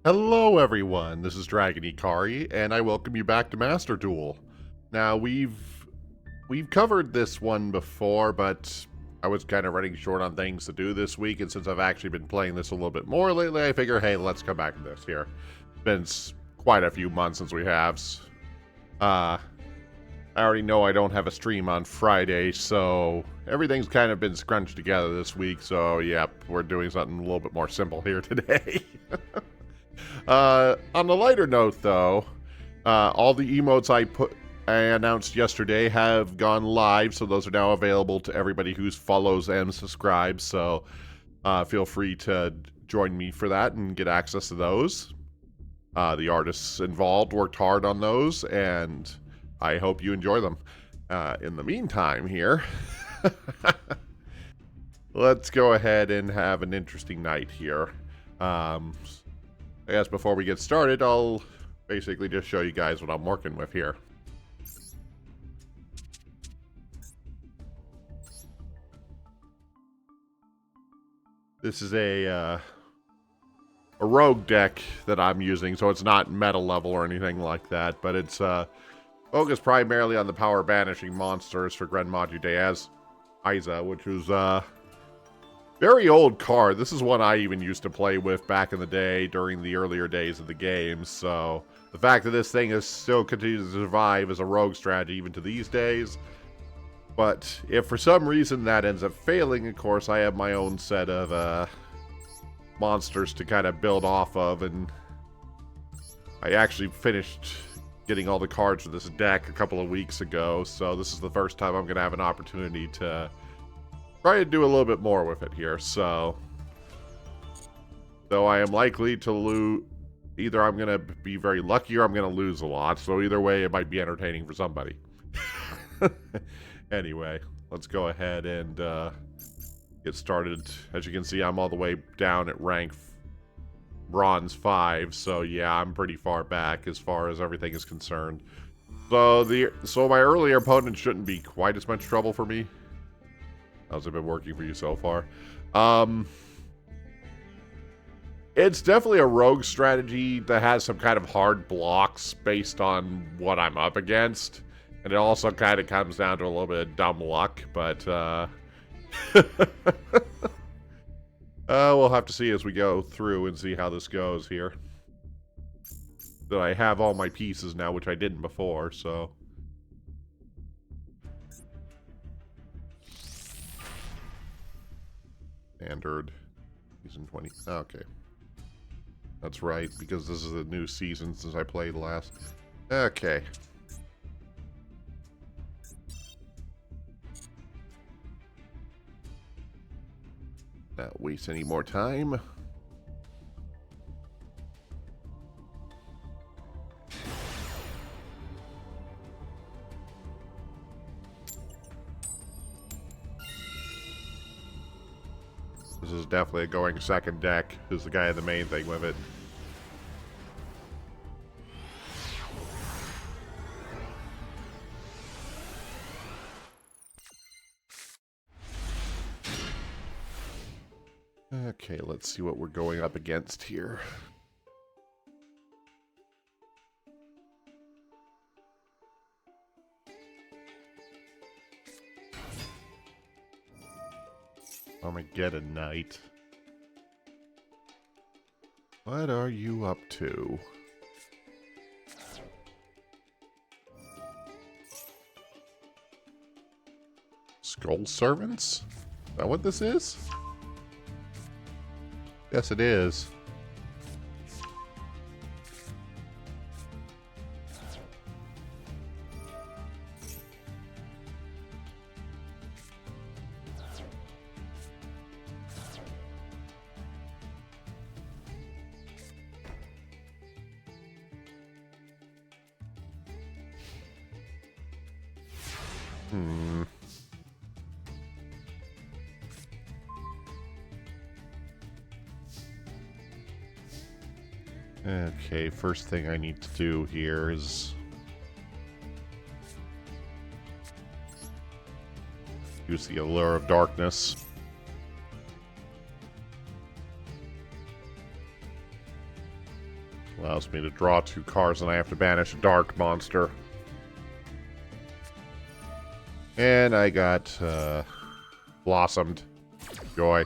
Hello everyone, this is Draginhikari, and I welcome you back to Master Duel. Now, we've covered this one before, but I was kind of running short on things to do this week, and since I've actually been playing this a little bit more lately, I figure, hey, let's come back to this here. It's been quite a few months since we have. I already know I don't have a stream on Friday, so everything's kind of been scrunched together this week, so yep, we're doing something a little bit more simple here today. On the lighter note, though, all the emotes I announced yesterday have gone live, so those are now available to everybody who follows and subscribes. So feel free to join me for that and get access to those. The artists involved worked hard on those, and I hope you enjoy them. In the meantime, here, let's go ahead and have an interesting night here. I guess before we get started, I'll basically just show you guys what I'm working with here. This is a rogue deck that I'm using, so it's not meta level or anything like that, but it's focused primarily on the power banishing monsters for Gren Maju as Isa, which was very old card. This is one I even used to play with back in the day during the earlier days of the game. So the fact that this thing is still continues to survive as a rogue strategy even to these days. But if for some reason that ends up failing, of course, I have my own set of monsters to kind of build off of. And I actually finished getting all the cards for this deck a couple of weeks ago. So this is the first time I'm going to have an opportunity to try to do a little bit more with it here. So I am likely to lose. Either I'm going to be very lucky or I'm going to lose a lot. So either way, it might be entertaining for somebody. Anyway, let's go ahead and get started. As you can see, I'm all the way down at rank Bronze 5. So yeah, I'm pretty far back as far as everything is concerned. So my earlier opponent shouldn't be quite as much trouble for me. How's it been working for you so far? It's definitely a rogue strategy that has some kind of hard blocks based on what I'm up against. And it also kind of comes down to a little bit of dumb luck, but we'll have to see as we go through and see how this goes here. That I have all my pieces now, which I didn't before, so. Standard season 20. Okay, that's right, because this is a new season since I played last. Okay, not waste any more time. This is definitely a going second deck. Who's the guy in the main thing with it? Okay, let's see what we're going up against here. Armageddon Knight. What are you up to? Skull Servants? Is that what this is? Yes, it is. Okay, first thing I need to do here is use the Allure of Darkness. Allows me to draw 2 cards, and I have to banish a dark monster. And I got Blossomed Joy.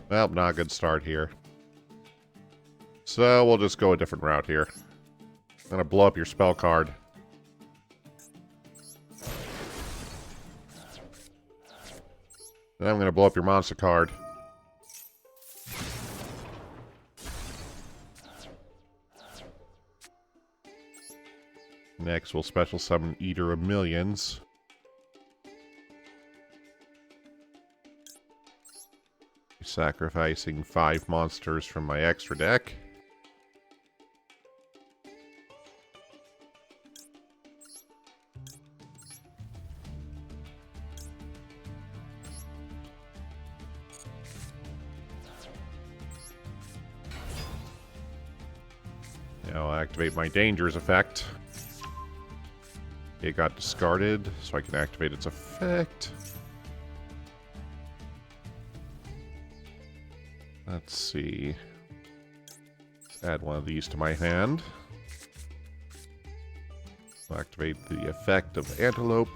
Well, not a good start here. So we'll just go a different route here. I'm going to blow up your spell card. Then I'm going to blow up your monster card. Next, we'll special summon Eater of Millions. Sacrificing 5 monsters from my extra deck. Now I'll activate my Danger's effect. It got discarded, so I can activate its effect. Let's see. Let's add one of these to my hand. I'll activate the effect of Antelope.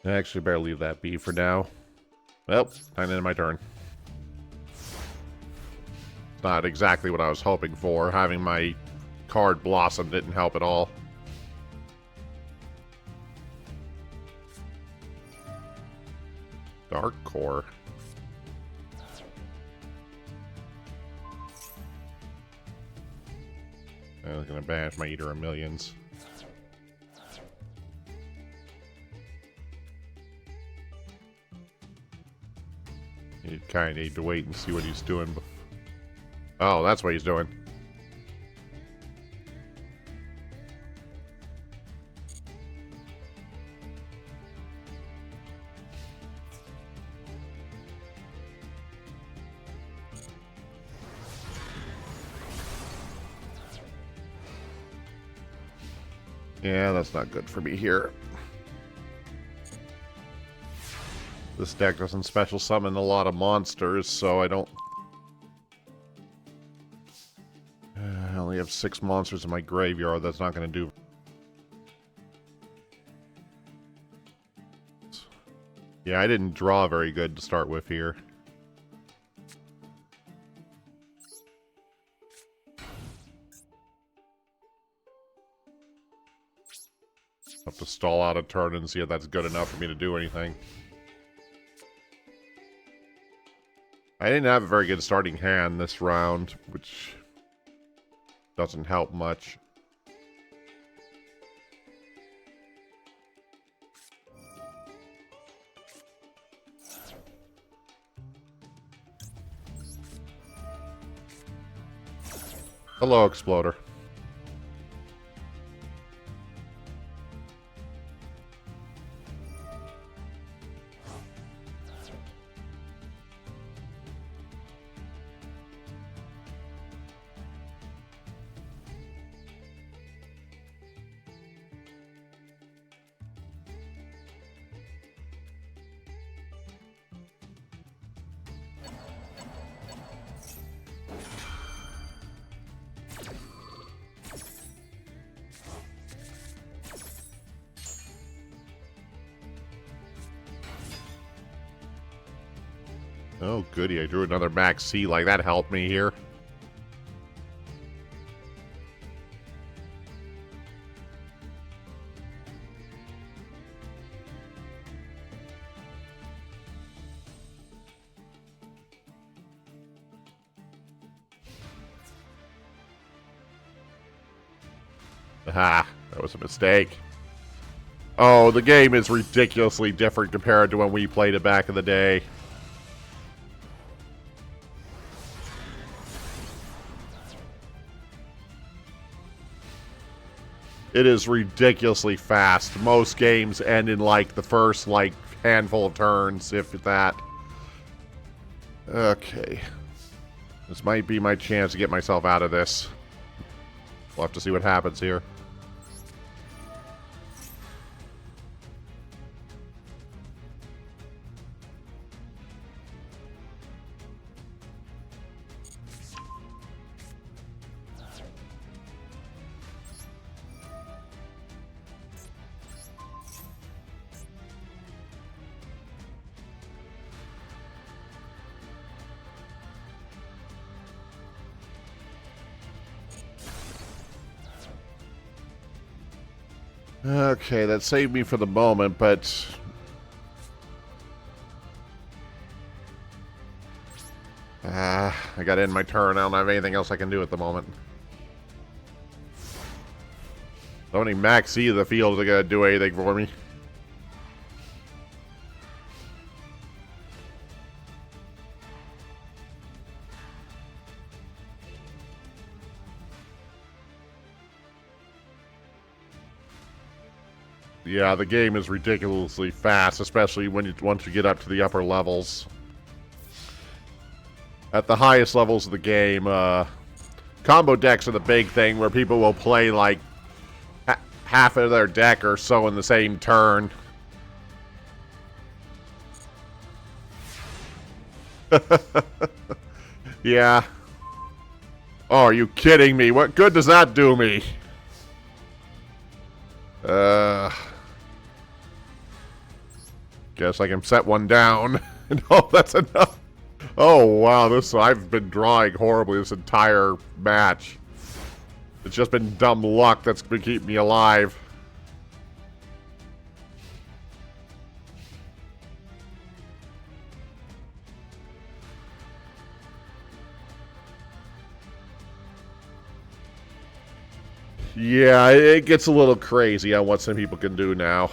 I actually better leave that be for now. Well, time to end my turn. It's not exactly what I was hoping for. Having my card Blossom didn't help at all. Dark Core. I'm gonna banish my Eater of Millions. You kind of need to wait and see what he's doing. Oh, that's what he's doing. Yeah, that's not good for me here. This deck doesn't special summon a lot of monsters, so I don't... I only have 6 monsters in my graveyard. That's not going to do... Yeah, I didn't draw very good to start with here. Have to stall out a turn and see if that's good enough for me to do anything. I didn't have a very good starting hand this round, which doesn't help much. Hello, Exploder. Oh, goody. I drew another max C. Like, that helped me here. Aha, that was a mistake. Oh, the game is ridiculously different compared to when we played it back in the day. It is ridiculously fast. Most games end in, like, the first, like, handful of turns, if that. Okay. This might be my chance to get myself out of this. We'll have to see what happens here. Okay, that saved me for the moment, but... I gotta end my turn. I don't have anything else I can do at the moment. Summoning Max C to the field isn't gonna do anything for me. Yeah, the game is ridiculously fast, especially when once you get up to the upper levels. At the highest levels of the game, combo decks are the big thing, where people will play like half of their deck or so in the same turn. Yeah. Oh, are you kidding me? What good does that do me? Guess I can set one down. No, that's enough. Oh, wow. I've been drawing horribly this entire match. It's just been dumb luck that's been keeping me alive. Yeah, it gets a little crazy on what some people can do now.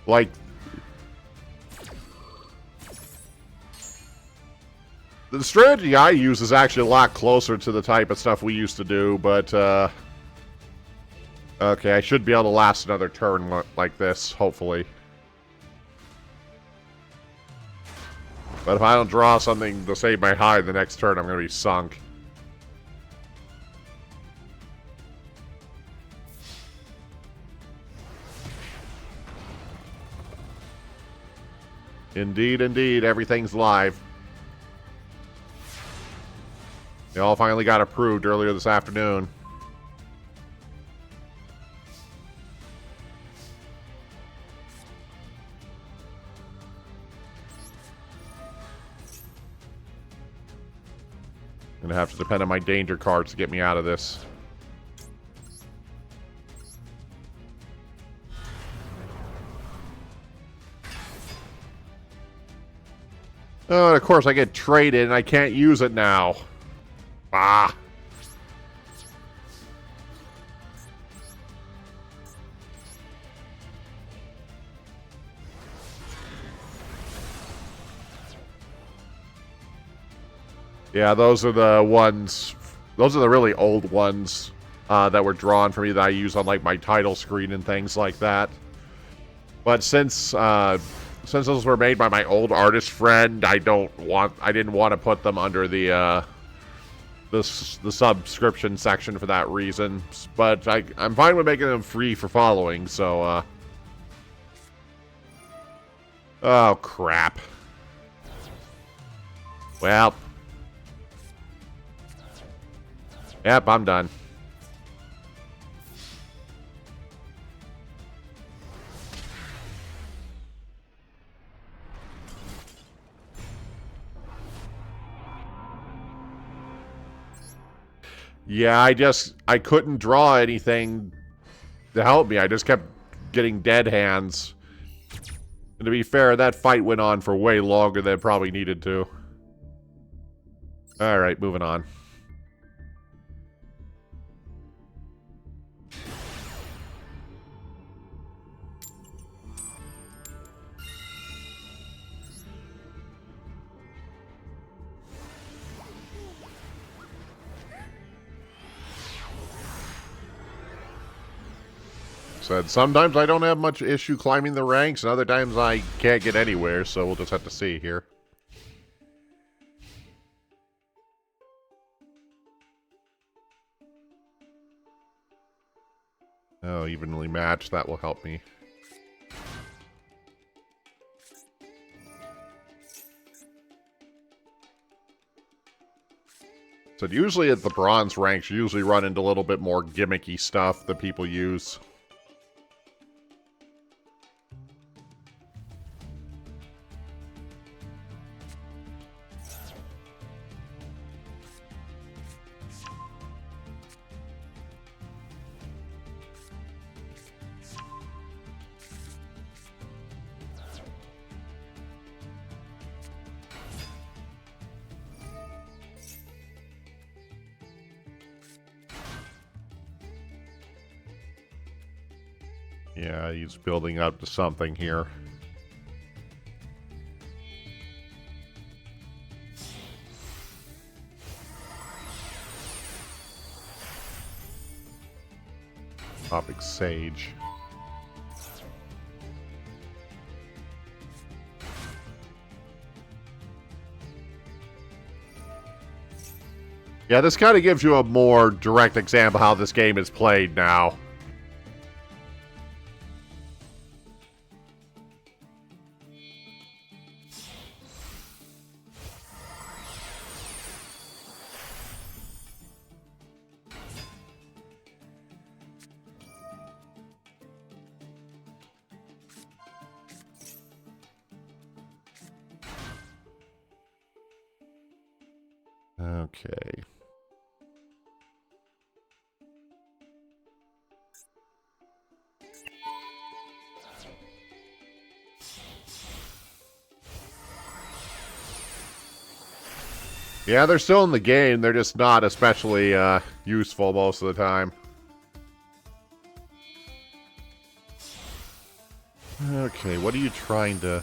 Like, the strategy I use is actually a lot closer to the type of stuff we used to do, but, okay, I should be able to last another turn like this, hopefully. But if I don't draw something to save my hide the next turn, I'm going to be sunk. Indeed, indeed, everything's live. They all finally got approved earlier this afternoon. I'm gonna have to depend on my danger cards to get me out of this. Oh, and of course I get traded and I can't use it now. Ah. Yeah, those are the ones. Those are the really old ones that were drawn for me that I use on like my title screen and things like that. But since those were made by my old artist friend, I didn't want to put them under the subscription section for that reason. But I'm fine with making them free for following. So, oh crap. Well. Yep, I'm done. Yeah, I couldn't draw anything to help me. I just kept getting dead hands. And to be fair, that fight went on for way longer than it probably needed to. Alright, moving on. Said sometimes I don't have much issue climbing the ranks, and other times I can't get anywhere, so we'll just have to see here. Oh, evenly matched. That will help me. So usually at the bronze ranks, you usually run into a little bit more gimmicky stuff that people use. Yeah, he's building up to something here. Topic Sage. Yeah, this kind of gives you a more direct example of how this game is played now. Okay. Yeah, they're still in the game. They're just not especially useful most of the time. Okay, what are you trying to...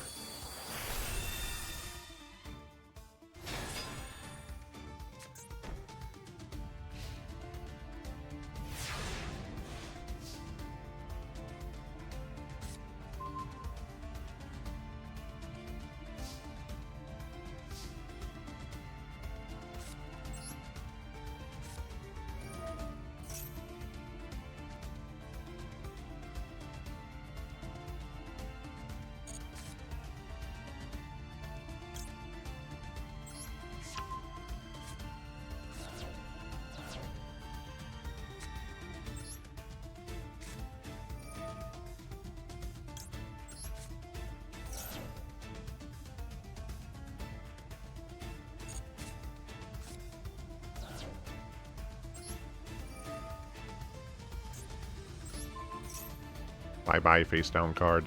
Bye-bye, face-down card.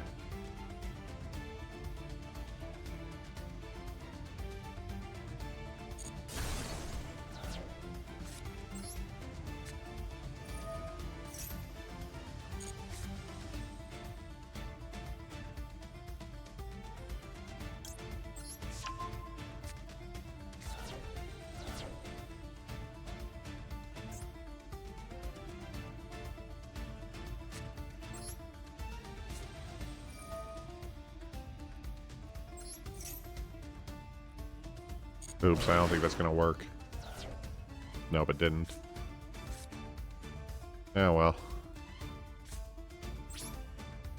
Oops, I don't think that's going to work. Nope, it didn't. Oh, well.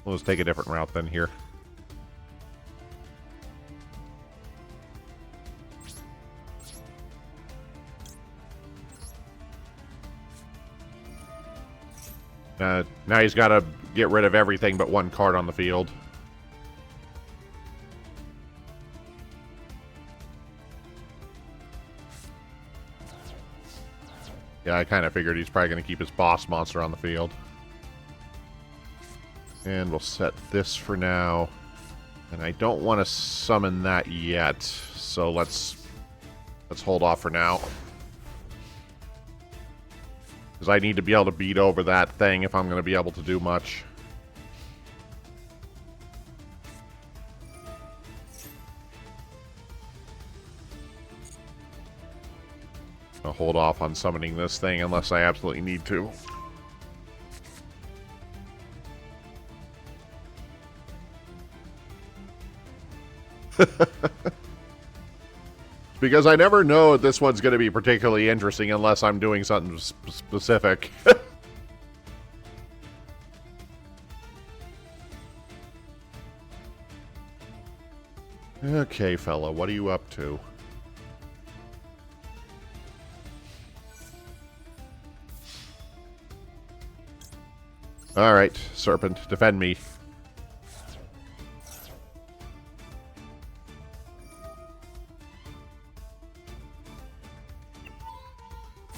We'll just take a different route then here. Now he's got to get rid of everything but one card on the field. Yeah, I kind of figured he's probably going to keep his boss monster on the field. And we'll set this for now. And I don't want to summon that yet, so let's hold off for now. Because I need to be able to beat over that thing if I'm going to be able to do much. I'll hold off on summoning this thing unless I absolutely need to. Because I never know if this one's going to be particularly interesting unless I'm doing something specific. Okay, fella, what are you up to? Alright, Serpent, defend me.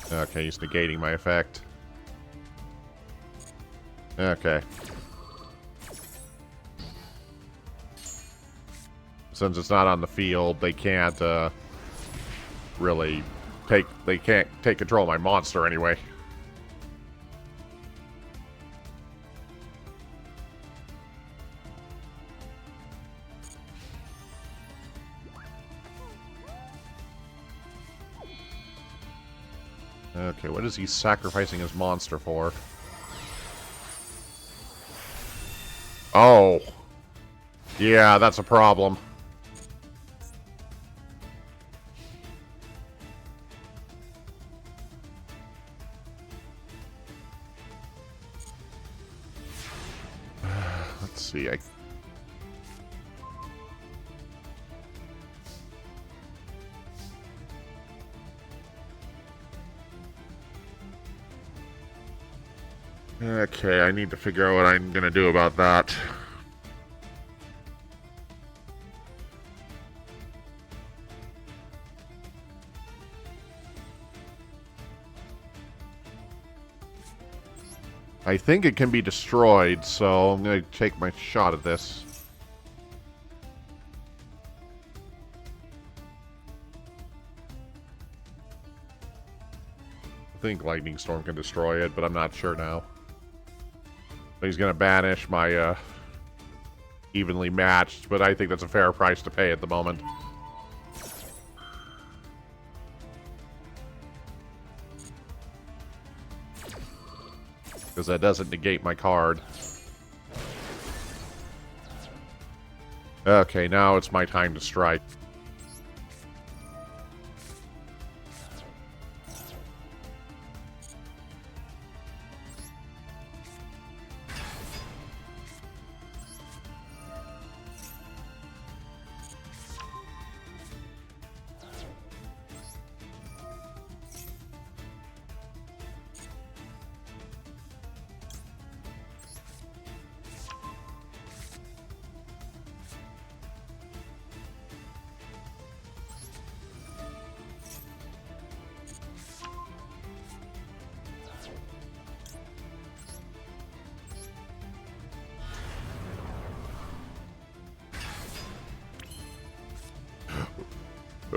Okay, he's negating my effect. Okay. Since it's not on the field, they can't really they can't take control of my monster anyway. Okay, what is he sacrificing his monster for? Oh. Yeah, that's a problem. Let's see, Okay, I need to figure out what I'm gonna do about that. I think it can be destroyed, so I'm gonna take my shot at this. I think Lightning Storm can destroy it, but I'm not sure now. He's going to banish my evenly matched, but I think that's a fair price to pay at the moment. Because that doesn't negate my card. Okay, now it's my time to strike.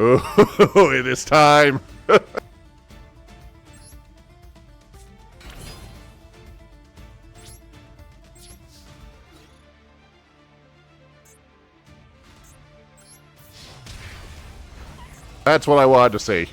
Oh, it is time. That's what I wanted to see.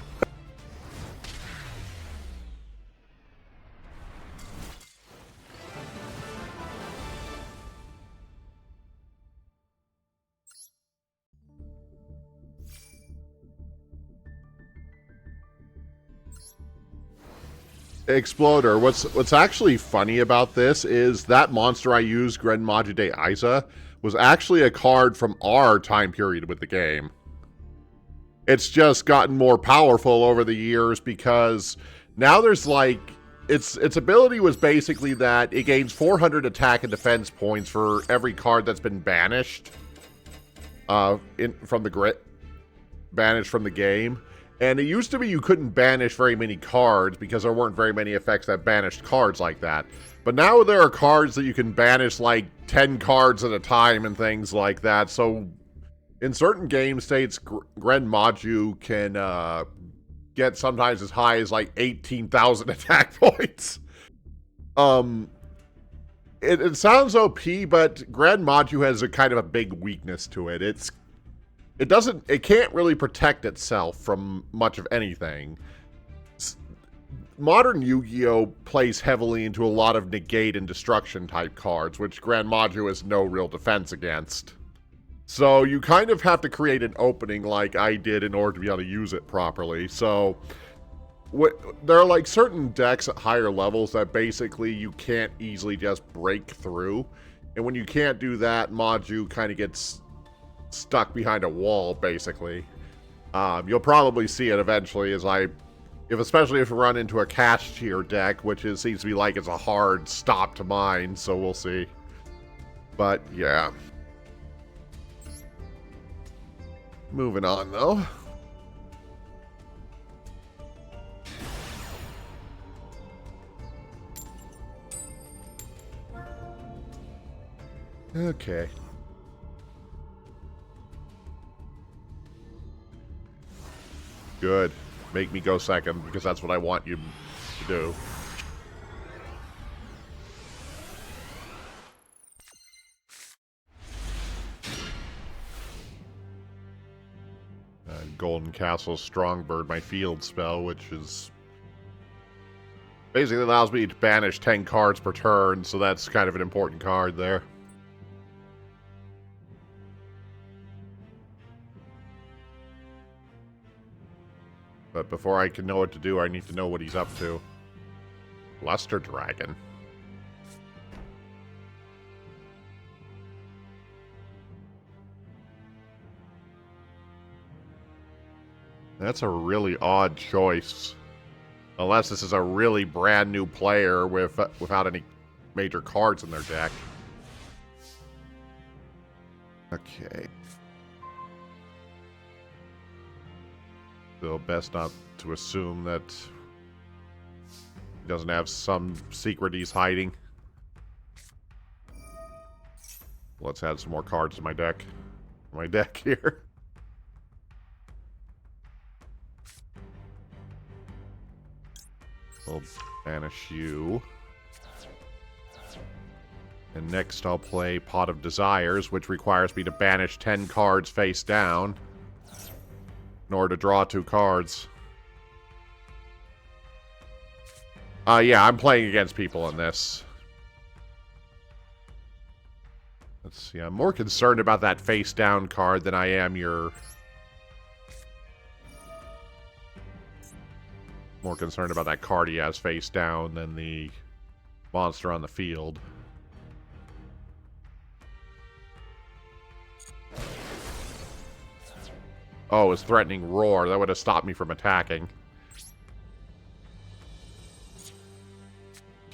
Exploder. What's actually funny about this is that monster I used, Gren Maju de Isa, was actually a card from our time period with the game. It's just gotten more powerful over the years because now there's like its ability was basically that it gains 400 attack and defense points for every card that's been banished from the game. And it used to be you couldn't banish very many cards because there weren't very many effects that banished cards like that. But now there are cards that you can banish like 10 cards at a time and things like that. So in certain game states, Gren Maju can get sometimes as high as like 18,000 attack points. It sounds OP, but Gren Maju has a kind of a big weakness to it. It can't really protect itself from much of anything. Modern Yu-Gi-Oh! Plays heavily into a lot of negate and destruction type cards, which Gren Maju has no real defense against. So you kind of have to create an opening like I did in order to be able to use it properly. So there are like certain decks at higher levels that basically you can't easily just break through. And when you can't do that, Maju kind of gets stuck behind a wall, basically. You'll probably see it eventually especially if you run into a cash tier deck, which seems to be like it's a hard stop to mine, so we'll see. But yeah. Moving on, though. Okay. Good. Make me go second, because that's what I want you to do. Golden Castle Strongbird, my field spell, which is basically allows me to banish 10 cards per turn, so that's kind of an important card there. But before I can know what to do, I need to know what he's up to. Luster Dragon. That's a really odd choice. Unless this is a really brand new player without any major cards in their deck. Okay. Still best not to assume that he doesn't have some secret he's hiding. Let's add some more cards to my deck. My deck here. We'll banish you. And next I'll play Pot of Desires, which requires me to banish 10 cards face down in order to draw 2 cards. Yeah, I'm playing against people in this. Let's see, I'm more concerned about that face down card than I am your... More concerned about that card he has face down than the monster on the field. Oh, his threatening roar. That would have stopped me from attacking.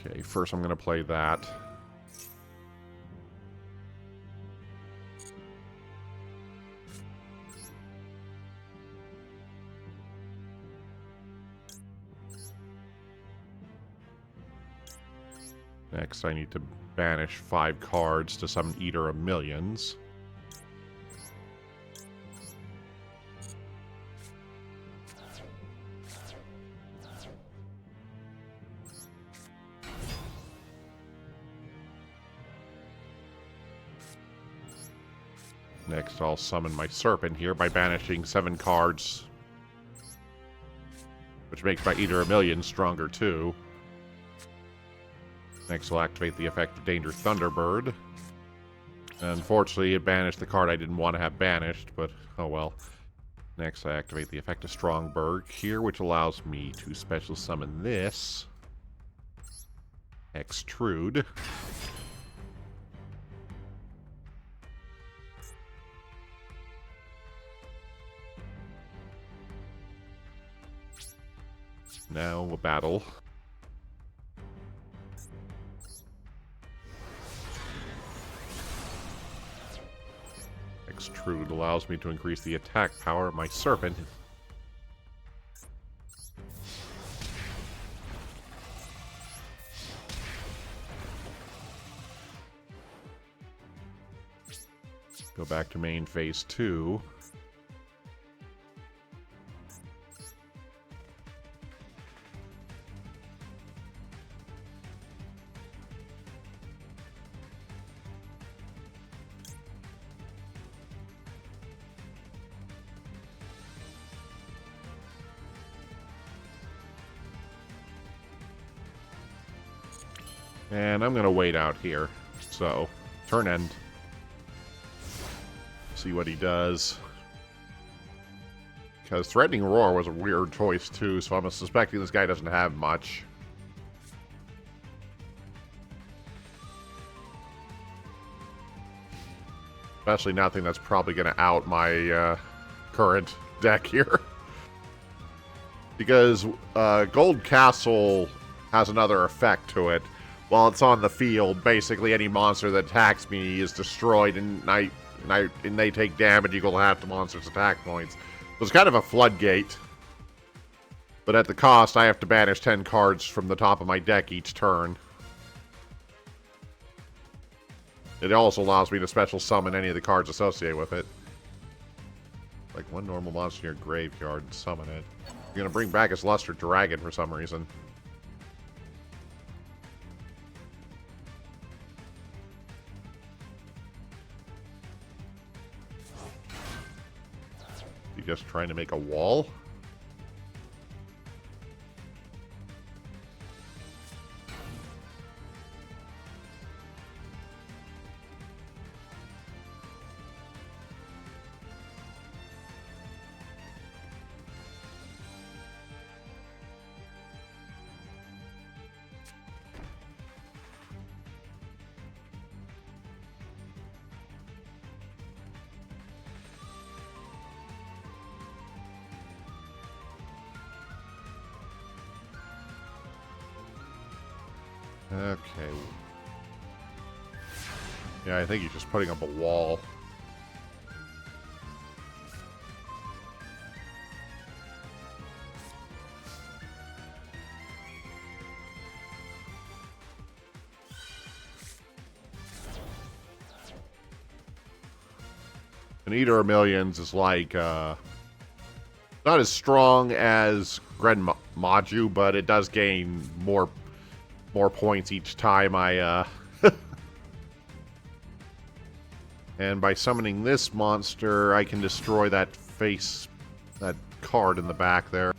Okay, first I'm going to play that. Next, I need to banish 5 cards to summon Eater of Millions. Next, I'll summon my Serpent here by banishing 7 cards, which makes my Eater of Millions stronger too. Next, we'll activate the effect of Danger Thunderbird. Unfortunately, it banished the card I didn't want to have banished, but oh well. Next, I activate the effect of Strongberg here, which allows me to special summon this. Extrude. Now, we'll battle. Gertrude allows me to increase the attack power of my serpent. Go back to main phase 2. And I'm going to wait out here. So, turn end. See what he does. Because Threatening Roar was a weird choice too, so I'm suspecting this guy doesn't have much. Especially nothing that's probably going to out my current deck here. Because Gold Castle has another effect to it. While it's on the field, basically any monster that attacks me is destroyed, and they take damage equal to half the monster's attack points. So it's kind of a floodgate. But at the cost, I have to banish 10 cards from the top of my deck each turn. It also allows me to special summon any of the cards associated with it. Like one normal monster in your graveyard and summon it. You're going to bring back his Luster Dragon for some reason. You just trying to make a wall? Okay. Yeah, I think he's just putting up a wall. An Eater of Millions is like, not as strong as Gren Maju, but it does gain more points each time I, And by summoning this monster, I can destroy that card in the back there.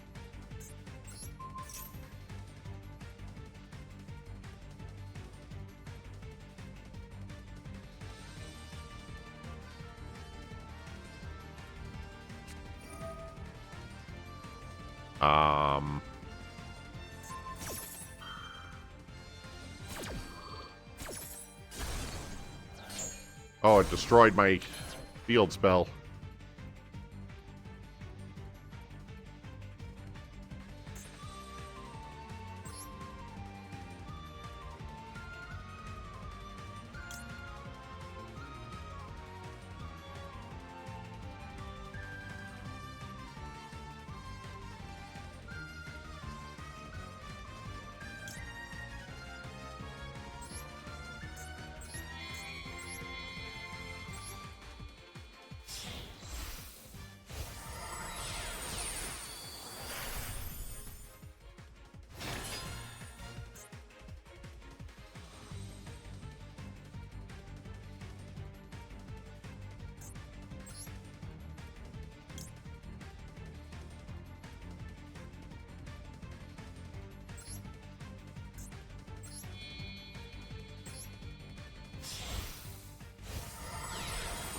Oh, it destroyed my field spell.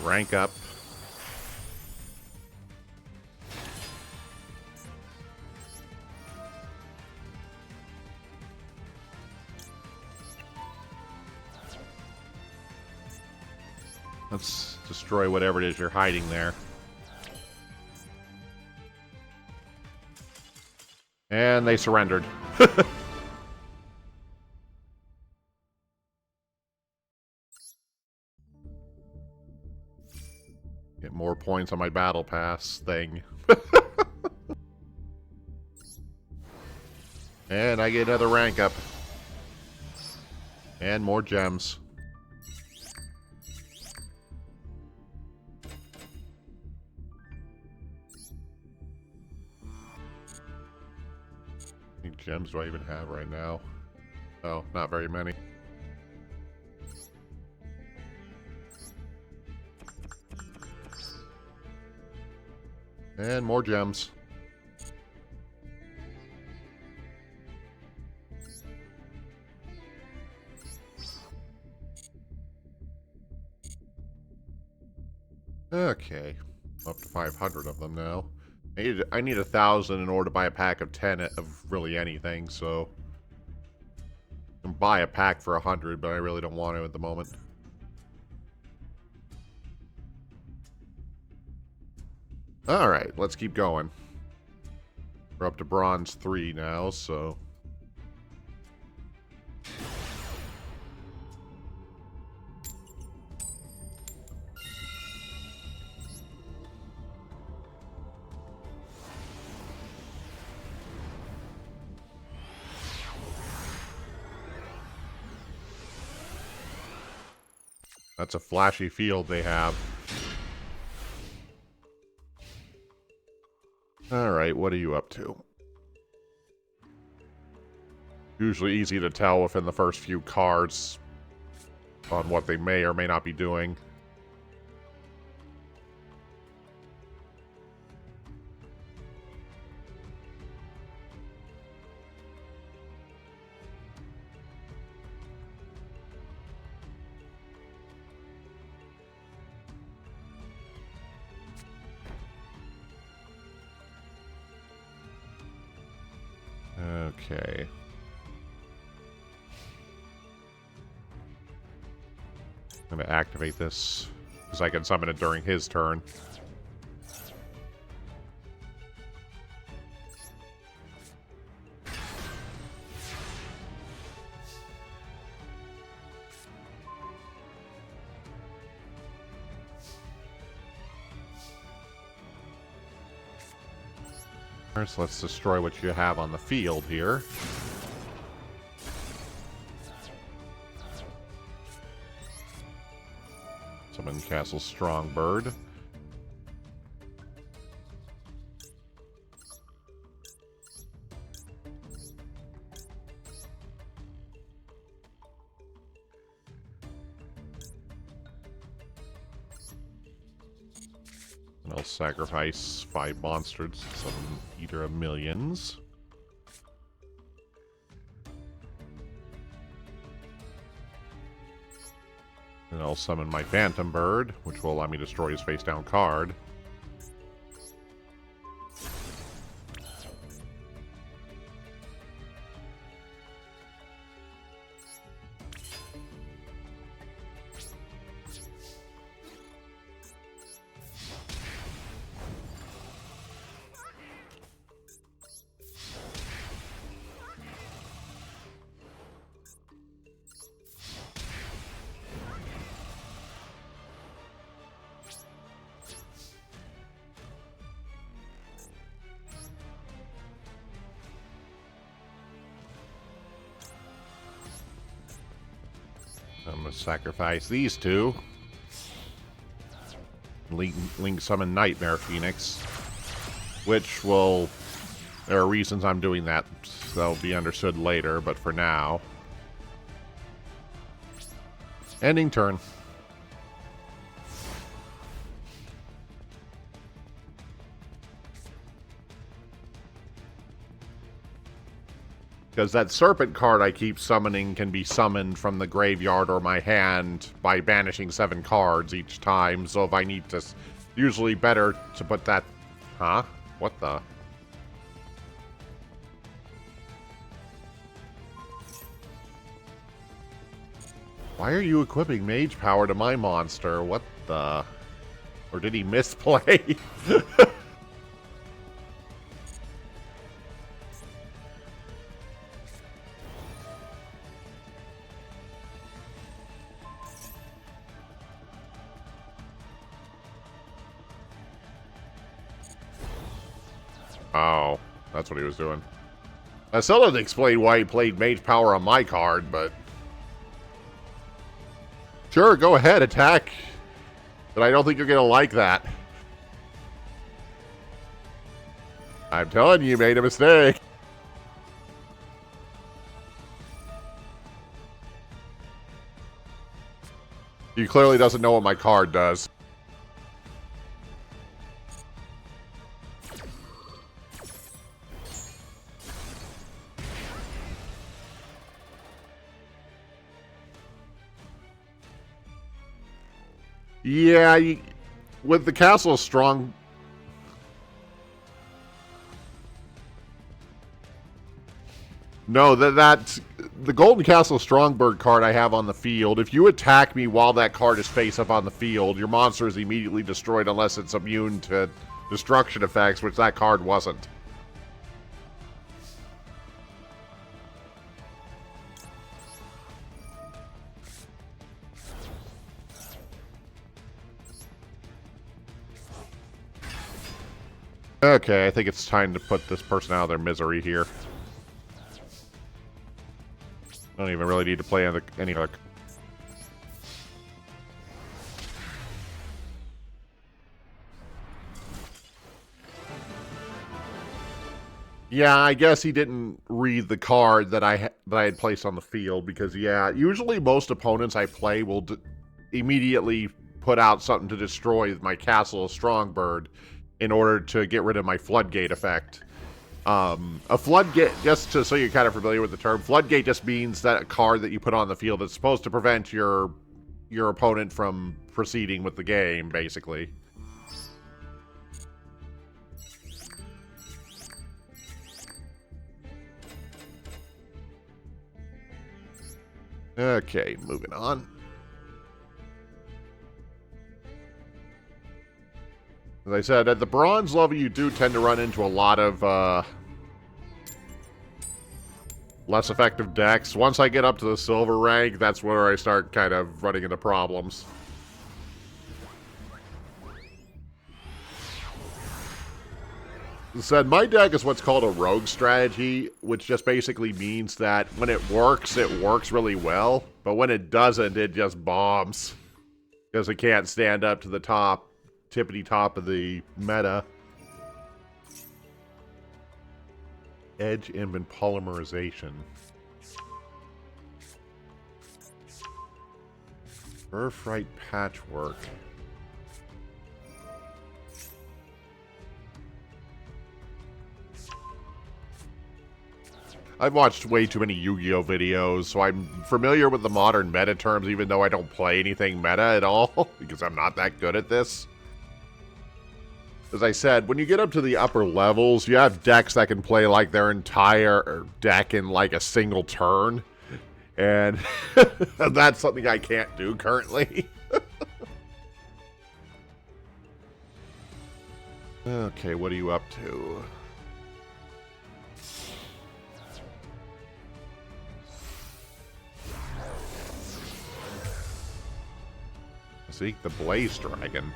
Rank up. Let's destroy whatever it is you're hiding there. And they surrendered. Get more points on my battle pass thing. And I get another rank up. And more gems. How many gems do I even have right now? Oh, not very many. And more gems. Okay, up to 500 of them now. I need 1,000 in order to buy a pack of 10 of really anything, so I can buy a pack for 100, but I really don't want to at the moment. Alright, let's keep going. We're up to bronze 3 now, so... That's a flashy field they have. Alright, what are you up to? Usually easy to tell within the first few cards on what they may or may not be doing. Okay. I'm going to activate this because I can summon it during his turn. First, let's destroy what you have on the field here. Summon Castle Strongbird. And I'll sacrifice 5 monsters, summon Eater of Millions. And I'll summon my Phantom Bird, which will allow me to destroy his face-down card. I'm going to sacrifice these two. Link summon Nightmare Phoenix. Which will... There are reasons I'm doing that. That'll be understood later, but for now... Ending turn. Because that Serpent card I keep summoning can be summoned from the graveyard or my hand by banishing 7 cards each time. So if I need to... Usually better to put that... Huh? What the... Why are you equipping Mage Power to my monster? What the... Or did he misplay? Oh, that's what he was doing. I still didn't explain why he played Mage Power on my card, but... Sure, go ahead, attack. But I don't think you're going to like that. I'm telling you, you made a mistake. He clearly doesn't know what my card does. Yeah, with the Castle Strong... No, that's the Golden Castle Strongbird card I have on the field. If you attack me while that card is face up on the field, your monster is immediately destroyed unless it's immune to destruction effects, which that card wasn't. Okay, I think it's time to put this person out of their misery here. I don't even really need to play any other. Yeah, I guess he didn't read the card that I had placed on the field because, yeah, usually most opponents I play will immediately put out something to destroy my Castle Strongbird in order to get rid of my Floodgate effect. A floodgate, just so you're kind of familiar with the term, floodgate just means that a card that you put on the field that's supposed to prevent your opponent from proceeding with the game, basically. Okay, moving on. As I said, at the bronze level, you do tend to run into a lot of less effective decks. Once I get up to the silver rank, that's where I start kind of running into problems. As I said, my deck is what's called a rogue strategy, which just basically means that when it works really well, but when it doesn't, it just bombs. Because it can't stand up to the tippity top of the meta. Edge Invent Polymerization. Birthright Patchwork. I've watched way too many Yu-Gi-Oh videos, so I'm familiar with the modern meta terms, even though I don't play anything meta at all, because I'm not that good at this. As I said, when you get up to the upper levels, you have decks that can play like their entire deck in like a single turn. And that's something I can't do currently. Okay, what are you up to? Seek the Blaze Dragon.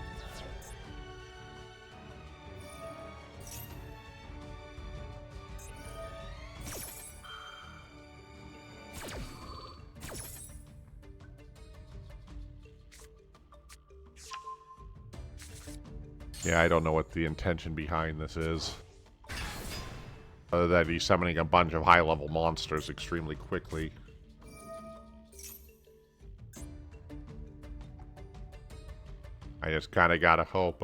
Yeah, I don't know what the intention behind this is. Other than he's summoning a bunch of high-level monsters extremely quickly. I just kind of gotta hope,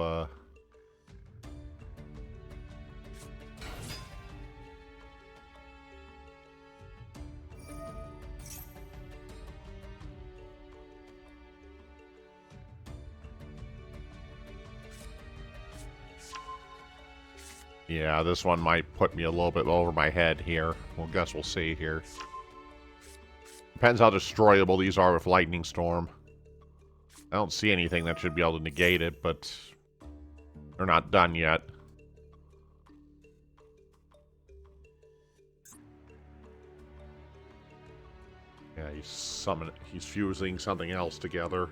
yeah, this one might put me a little bit over my head here. Well, guess we'll see here. Depends how destroyable these are with Lightning Storm. I don't see anything that should be able to negate it, but they're not done yet. Yeah, he's fusing something else together.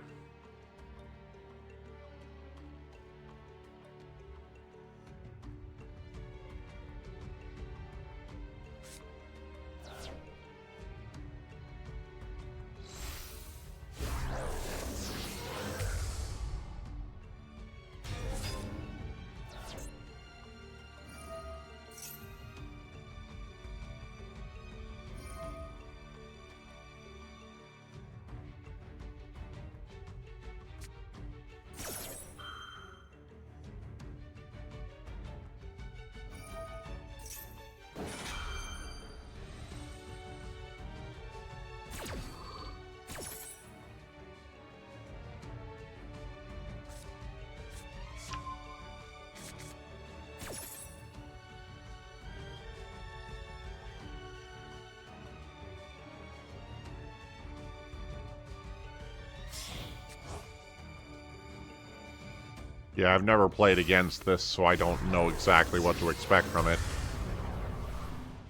Yeah, I've never played against this, so I don't know exactly what to expect from it.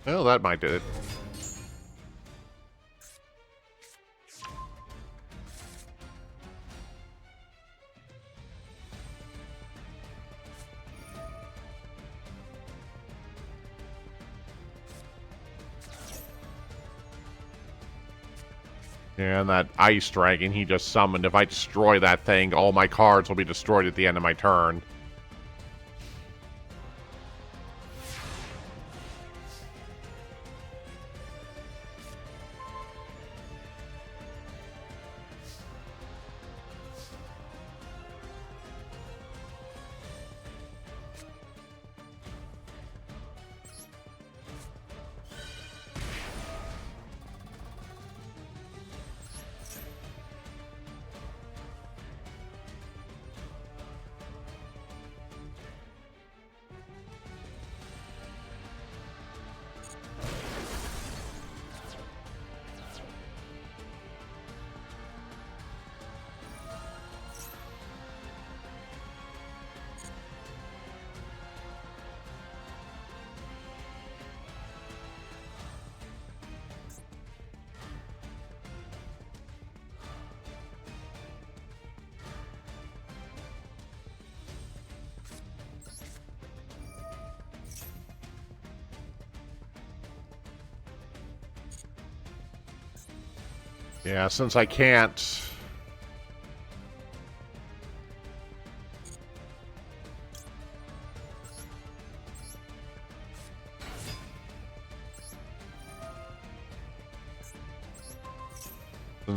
Well, that might do it. And that ice dragon he just summoned, if I destroy that thing, all my cards will be destroyed at the end of my turn. Yeah, since I can't... Since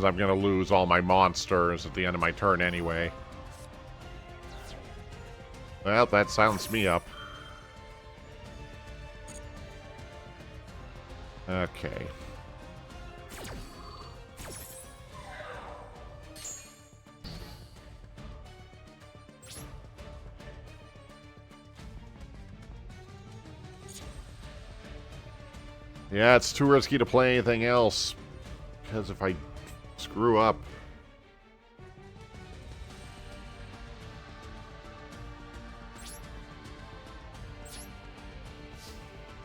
I'm going to lose all my monsters at the end of my turn anyway. Well, that silenced me up. Okay. Yeah, it's too risky to play anything else. Because if I screw up...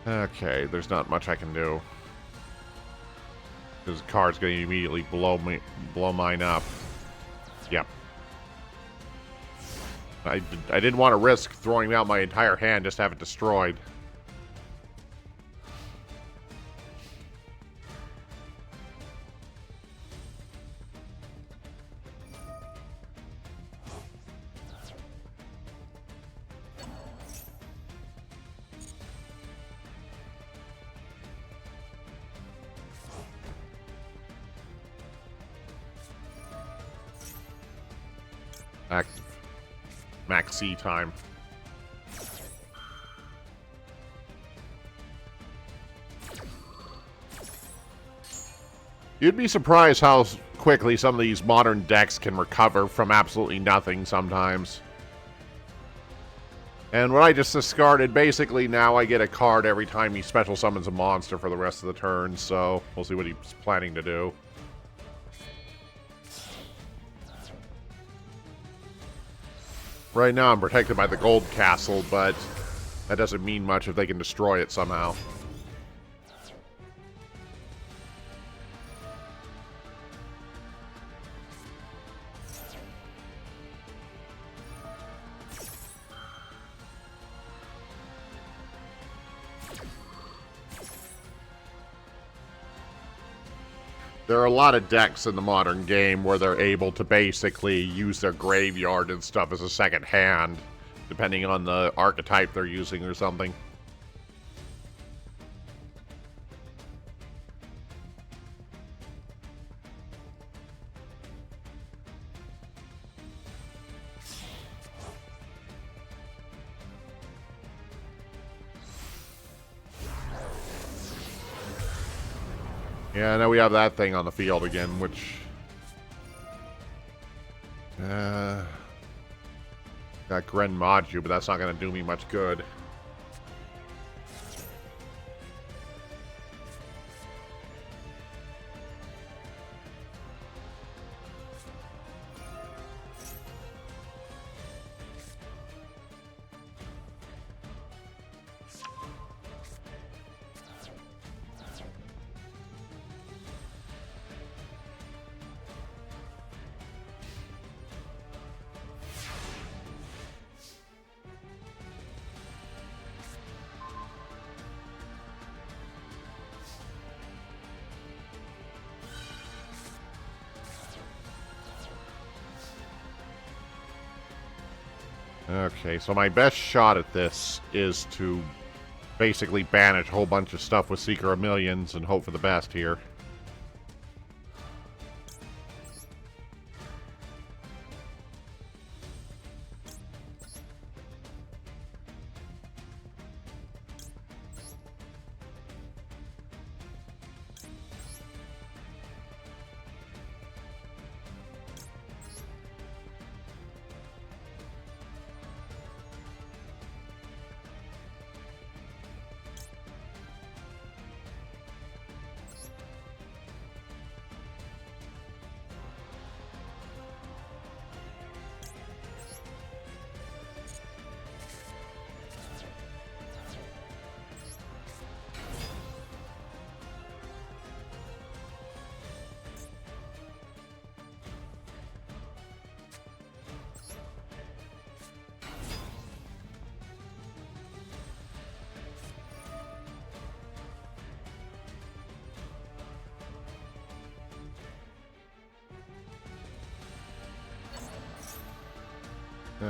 Okay, there's not much I can do. Because the card's going to immediately blow mine up. Yep. I didn't want to risk throwing out my entire hand just to have it destroyed. Active. Max C time. You'd be surprised how quickly some of these modern decks can recover from absolutely nothing sometimes. And what I just discarded, basically now I get a card every time he special summons a monster for the rest of the turn, so we'll see what he's planning to do. Right now I'm protected by the gold castle, but that doesn't mean much if they can destroy it somehow. There are a lot of decks in the modern game where they're able to basically use their graveyard and stuff as a second hand, depending on the archetype they're using or something. Yeah, now we have that thing on the field again, which... got Gren Maju, but that's not going to do me much good. Okay, so my best shot at this is to basically banish a whole bunch of stuff with Seeker of Millions and hope for the best here.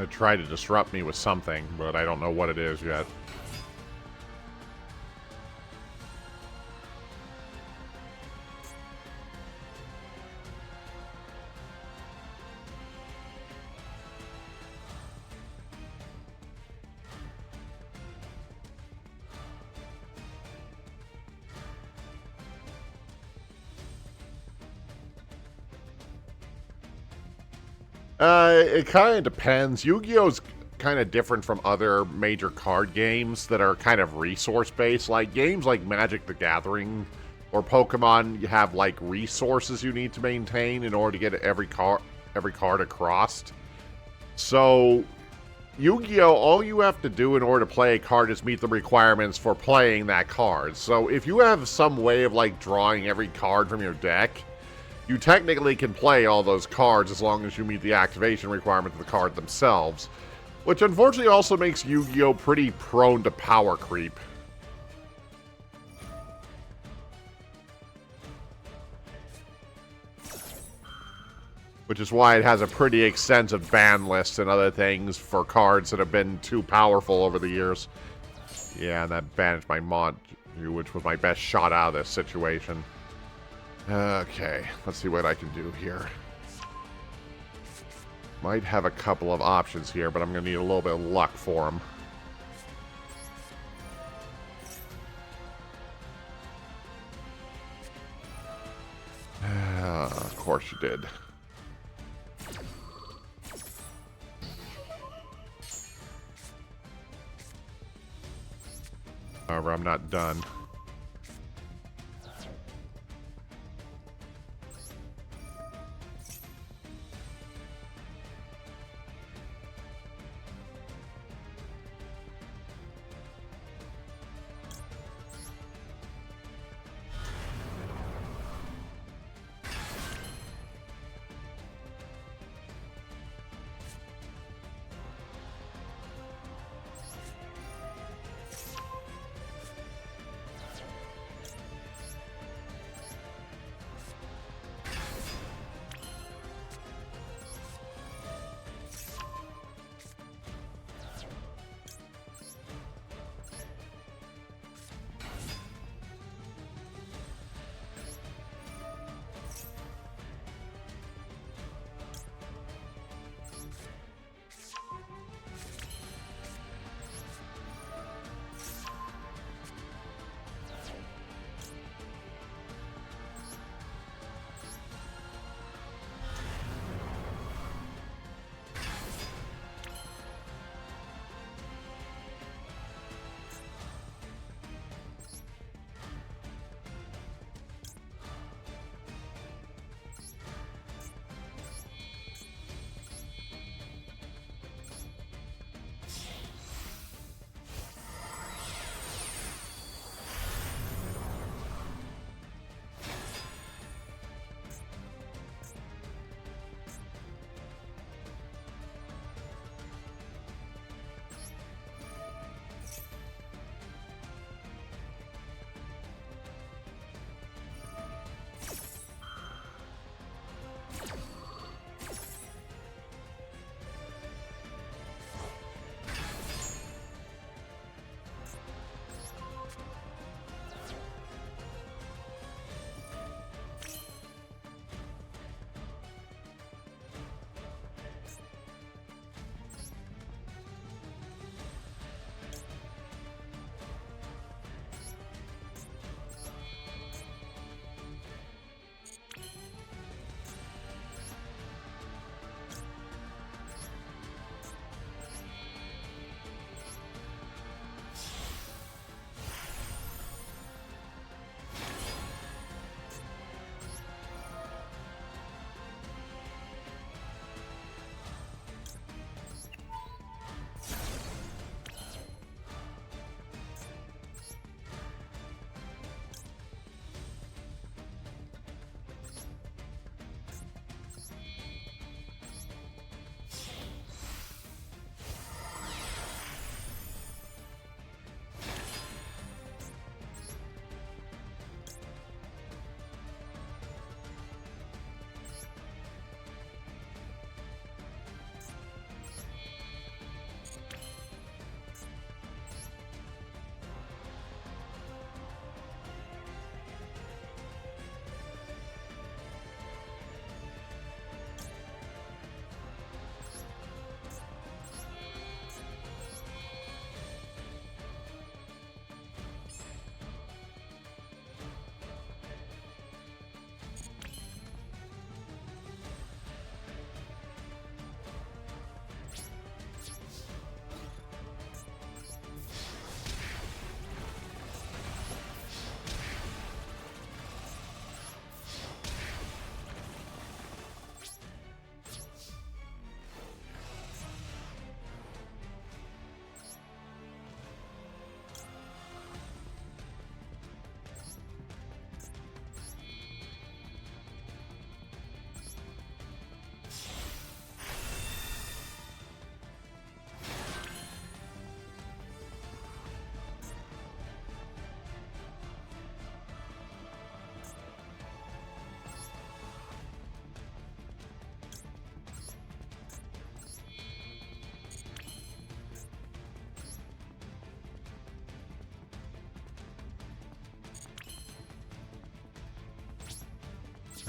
Try to disrupt me with something, but I don't know what it is yet. It kind of depends. Yu-Gi-Oh's kind of different from other major card games that are kind of resource-based. Like, games like Magic the Gathering or Pokemon, you have, like, resources you need to maintain in order to get every card across. So, Yu-Gi-Oh, all you have to do in order to play a card is meet the requirements for playing that card. So, if you have some way of, like, drawing every card from your deck, you technically can play all those cards as long as you meet the activation requirements of the card themselves, which unfortunately also makes Yu-Gi-Oh! Pretty prone to power creep. Which is why it has a pretty extensive ban list and other things for cards that have been too powerful over the years. Yeah, and that banished my Maju, which was my best shot out of this situation. Okay, let's see what I can do here. Might have a couple of options here, but I'm going to need a little bit of luck for them. Of course you did. However, I'm not done.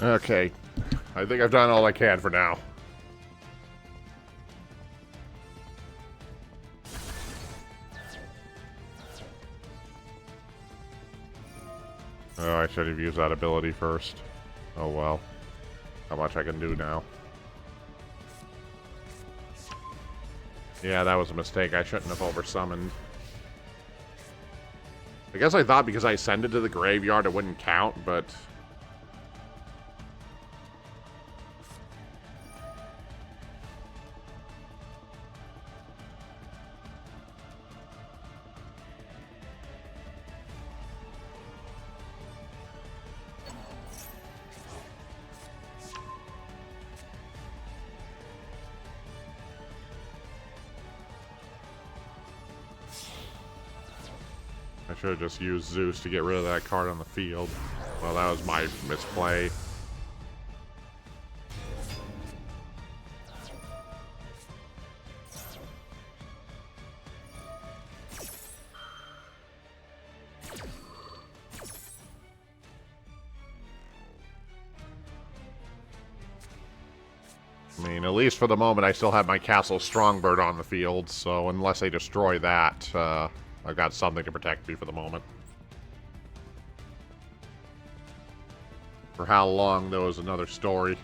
Okay. I think I've done all I can for now. Oh, I should have used that ability first. Oh well. How much I can do now. Yeah, that was a mistake. I shouldn't have oversummoned. I guess I thought because I sent it to the graveyard it wouldn't count, but... I should have just used Zeus to get rid of that card on the field. Well, that was my misplay. I mean, at least for the moment, I still have my Castle Strongbird on the field, so unless they destroy that, I've got something to protect me for the moment. For how long, though, is another story.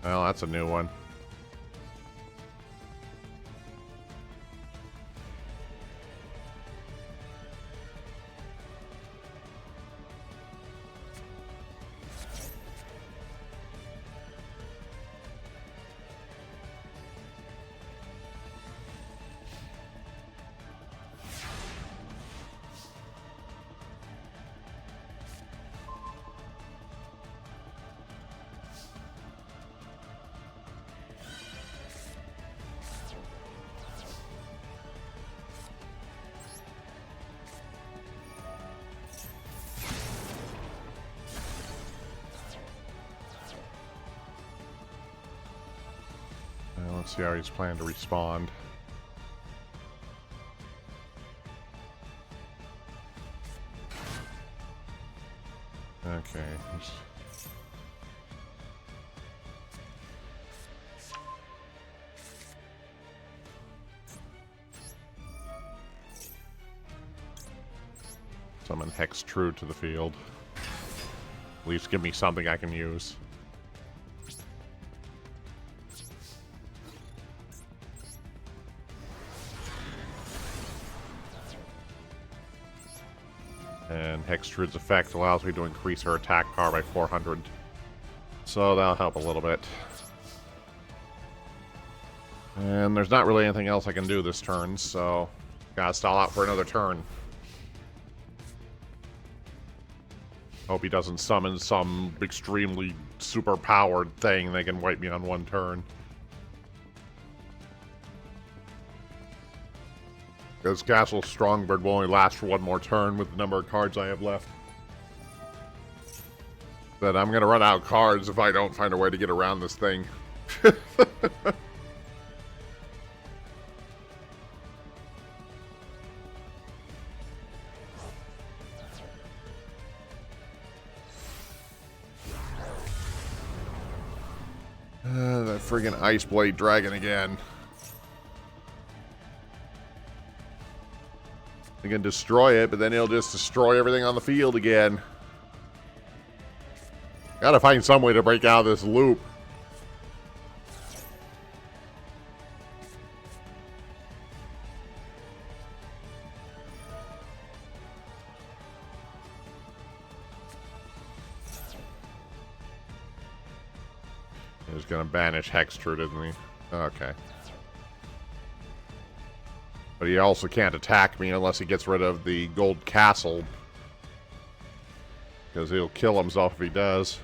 Well, that's a new one. Let's see how he's planning to respond. Okay. Summon Hex True to the field. At least give me something I can use. And Hextrude's effect allows me to increase her attack power by 400. So that'll help a little bit. And there's not really anything else I can do this turn, so gotta stall out for another turn. Hope he doesn't summon some extremely super-powered thing that can wipe me on one turn. Because Castle Strongbird will only last for one more turn with the number of cards I have left. But I'm going to run out of cards if I don't find a way to get around this thing. That friggin' Ice Blade Dragon again. You can destroy it, but then he'll just destroy everything on the field again. Gotta find some way to break out of this loop. He's gonna banish Hextrude, isn't he? Okay. But he also can't attack me unless he gets rid of the gold castle. because he'll kill himself if he does.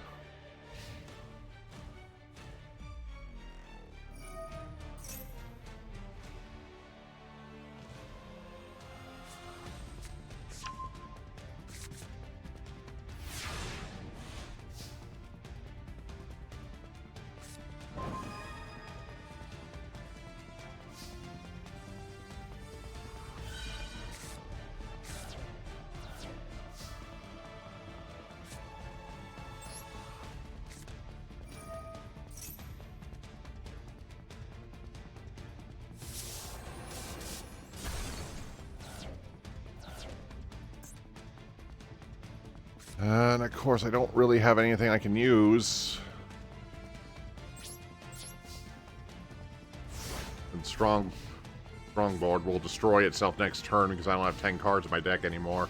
And of course, I don't really have anything I can use. And Strongboard will destroy itself next turn because I don't have 10 cards in my deck anymore.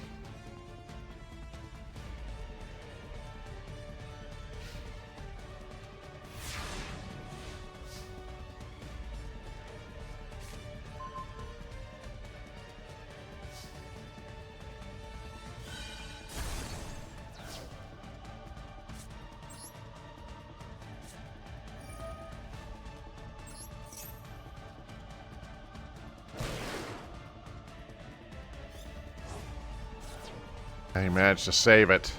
I managed to save it.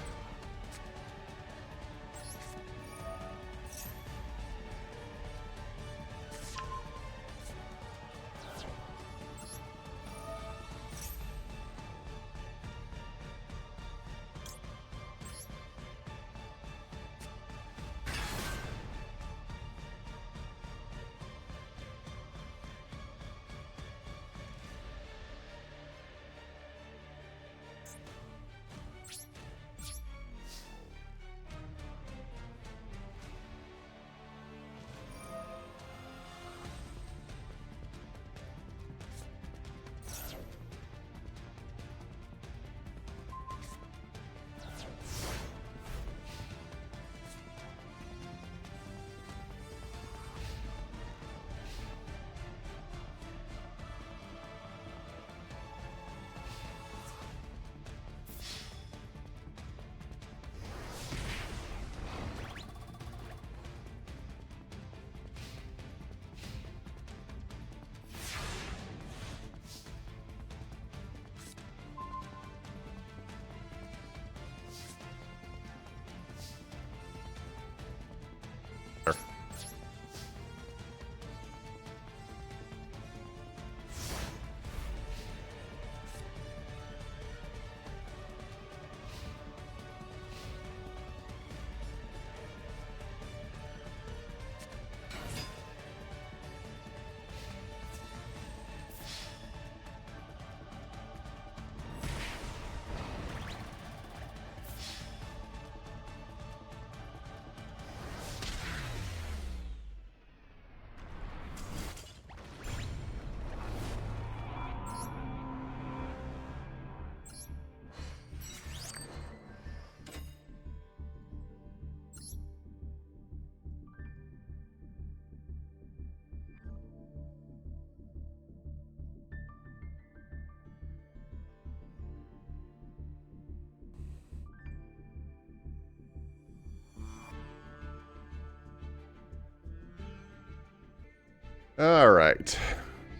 All right,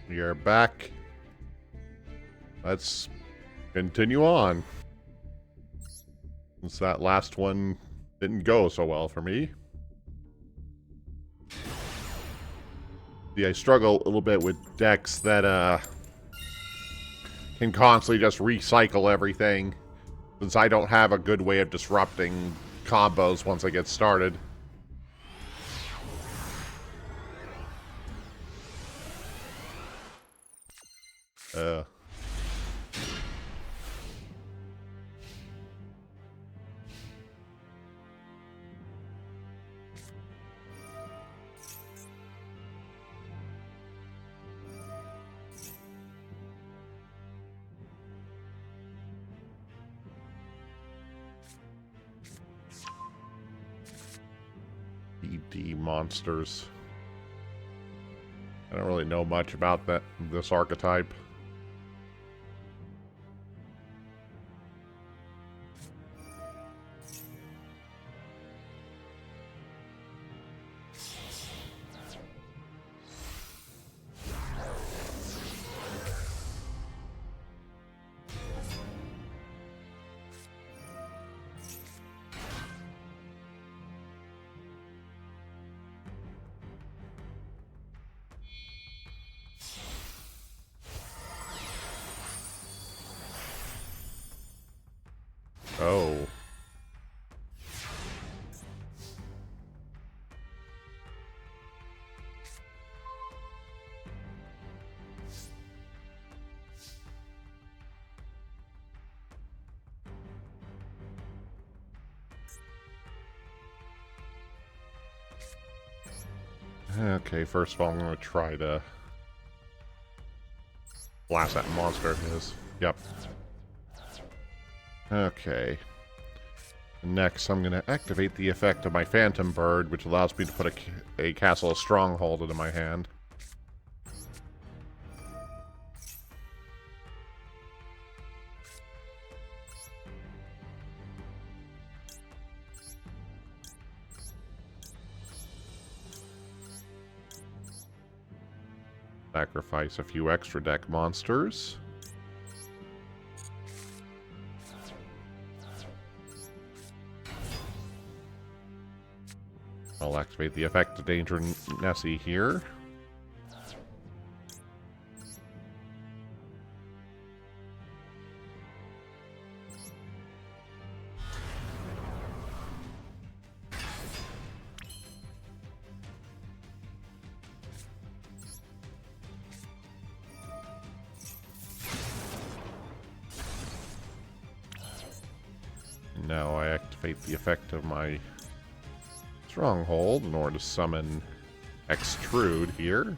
we are back. Let's continue on. Since that last one didn't go so well for me. Yeah, I struggle a little bit with decks that can constantly just recycle everything, since I don't have a good way of disrupting combos once I get started. ED monsters. I don't really know much about this archetype. Oh. Okay, first of all, I'm going to try to blast that monster of his. Yep. Okay. Next, I'm going to activate the effect of my Phantom Bird, which allows me to put a Castle Stronghold into my hand. Sacrifice a few extra deck monsters. I'll activate the effect of Danger Nessie here. Now I activate the effect of my Stronghold in order to summon Extrude here.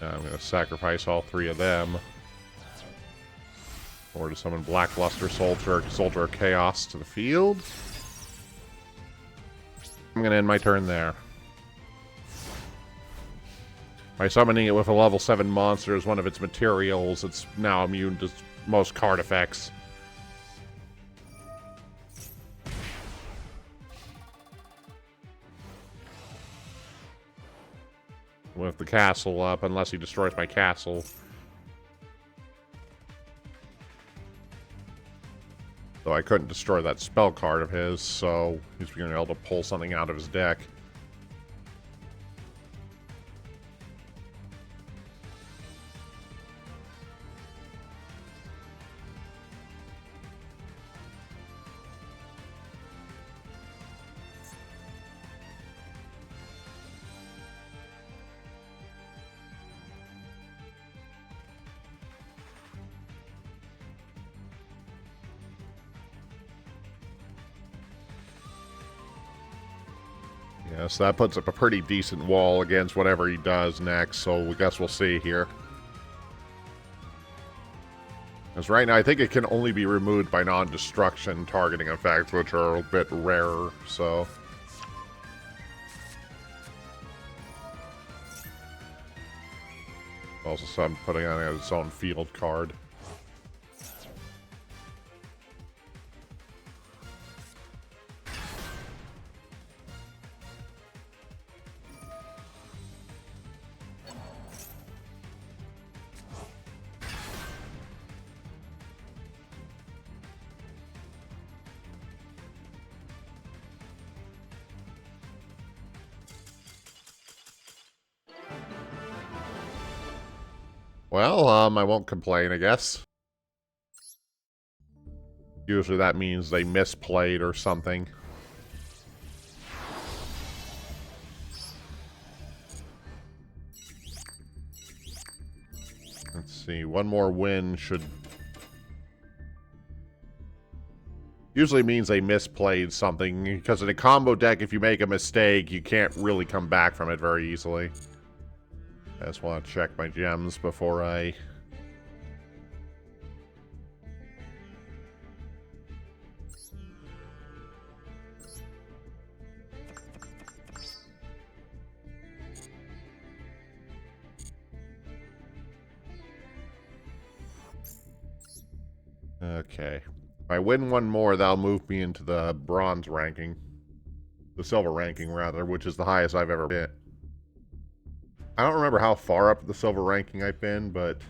I'm going to sacrifice all three of them. Or to summon Blackluster Soldier of Chaos to the field. I'm going to end my turn there. By summoning it with a level 7 monster as one of its materials, it's now immune to most card effects. With the castle up, unless he destroys my castle. Though I couldn't destroy that spell card of his, so he's going to be able to pull something out of his deck. Yeah, so that puts up a pretty decent wall against whatever he does next, so I guess we'll see here. Because right now, I think it can only be removed by non-destruction targeting effects, which are a bit rarer, so... Also, some putting on its own field card. Well, I won't complain, I guess. Usually that means they misplayed or something. Let's see, one more win should... Usually means they misplayed something, because in a combo deck, if you make a mistake, you can't really come back from it very easily. I just want to check my gems before I... Okay. If I win one more, that'll move me into the bronze ranking. The silver ranking, rather, which is the highest I've ever been. I don't remember how far up the silver ranking I've been, but...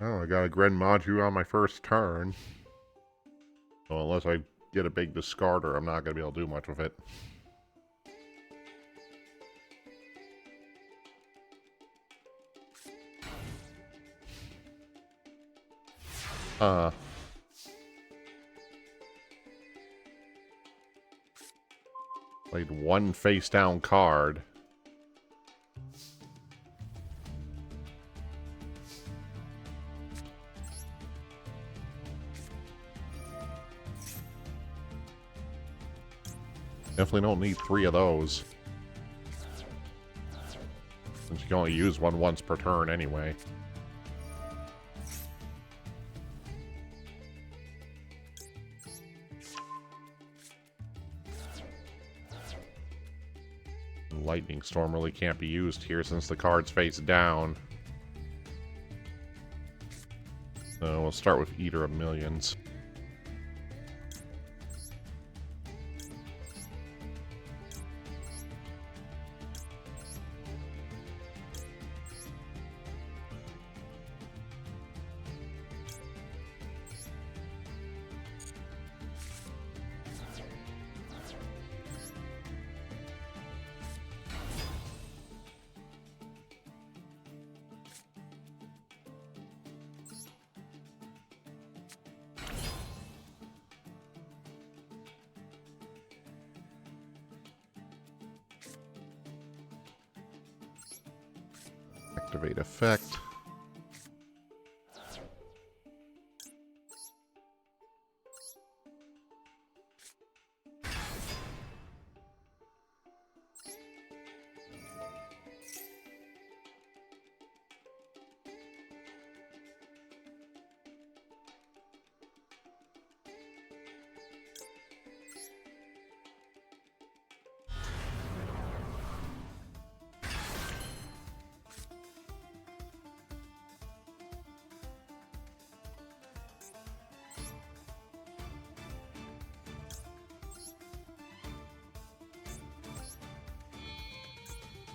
Oh, I got a Gren Maju on my first turn. Well, unless I get a big discarder, I'm not going to be able to do much with it. Played one face-down card. Definitely don't need 3 of those. Since you can only use one once per turn anyway. Lightning Storm really can't be used here since the card's face down. So we'll start with Eater of Millions. Activate effect.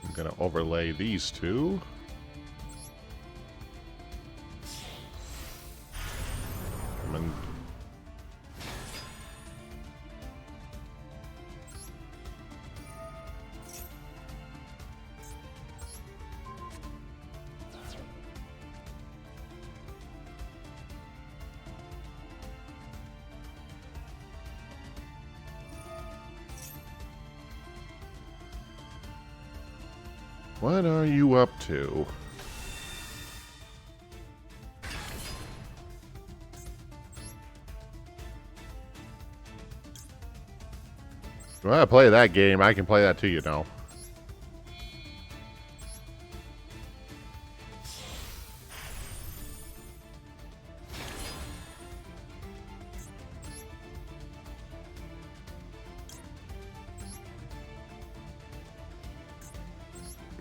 I'm gonna overlay these two. And what are you up to? If I play that game, I can play that too, you know.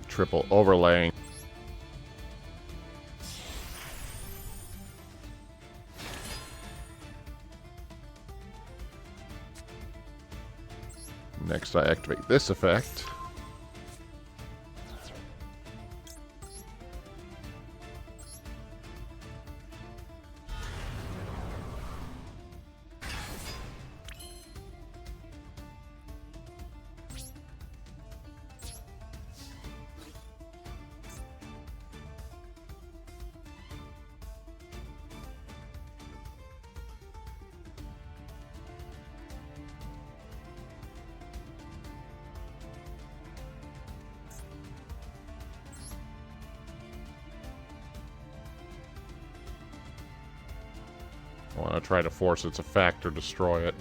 Triple overlaying. Next, I activate this effect. want to try to force its effect or destroy it.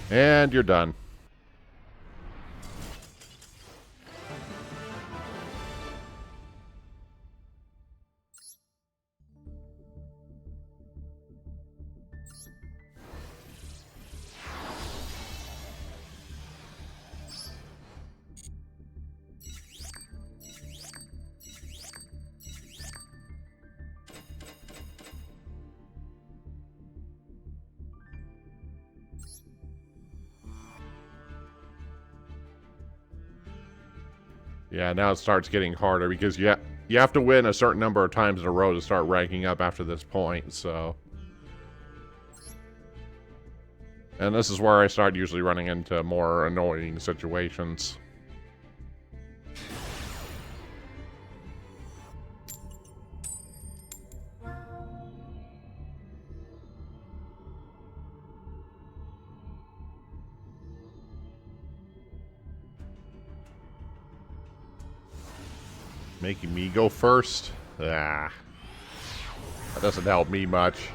And you're done. Yeah, now it starts getting harder because you have to win a certain number of times in a row to start ranking up after this point, so. And this is where I start usually running into more annoying situations. Making me go first? Ah. That doesn't help me much.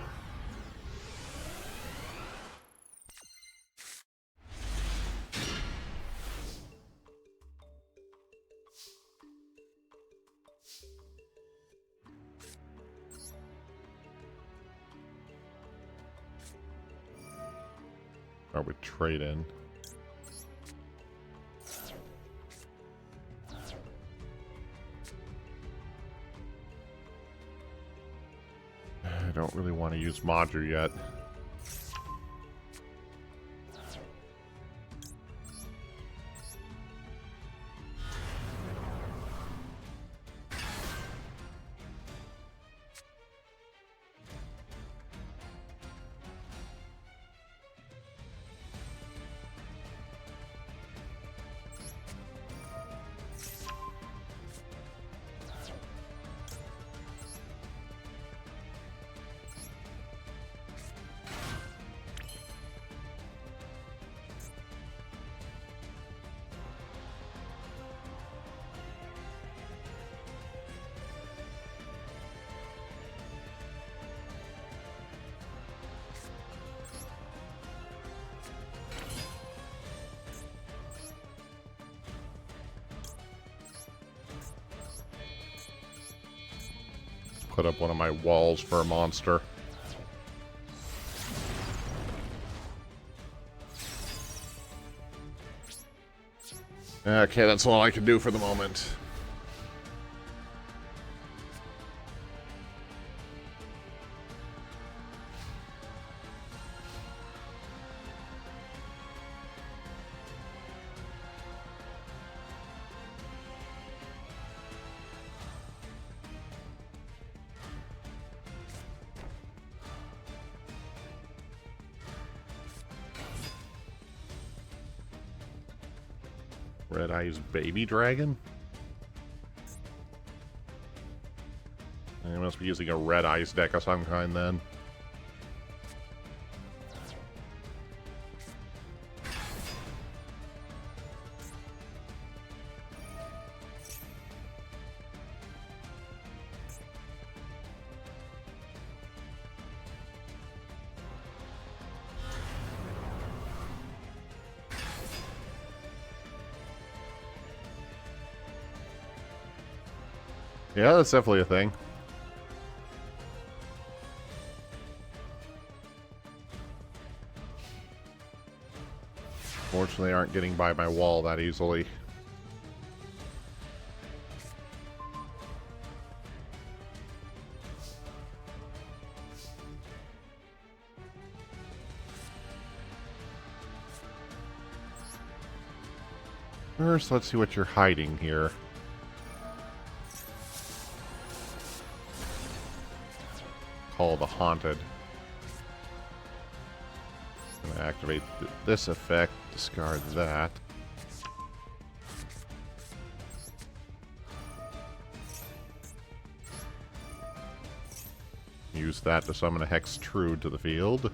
Start with trade in. I don't really want to use Maju yet. Put up one of my walls for a monster. Okay, that's all I can do for the moment. Red Eyes Baby Dragon? I must be using a Red Eyes deck of some kind then. Yeah, that's definitely a thing. Fortunately, aren't getting by my wall that easily. First, let's see what you're hiding here. Call the Haunted. Activate this effect, discard that. Use that to summon a Hex Trude to the field.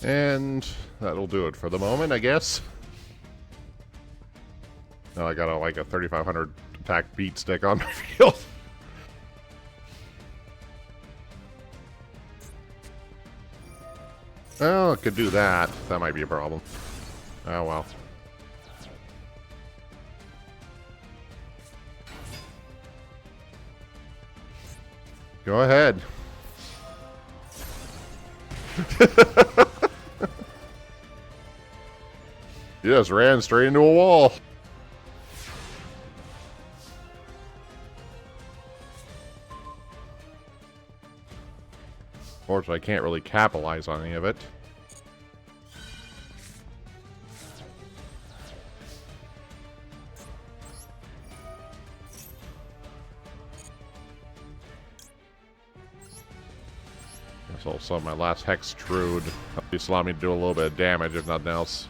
And that'll do it for the moment, I guess. Now I got like a 3500 attack beat stick on my field. Well, it could do that. That might be a problem. Oh well. Go ahead. You just ran straight into a wall. Fortunately, I can't really capitalize on any of it. Guess I'll summon my last Hex Trude. At least allow me to do a little bit of damage, if nothing else.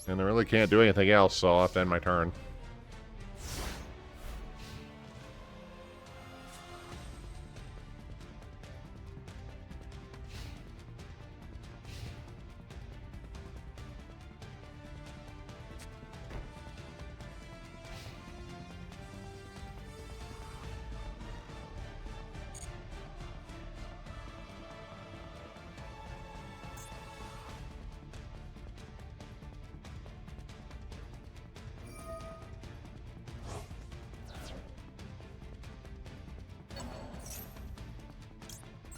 And I really can't do anything else, so I'll have to end my turn.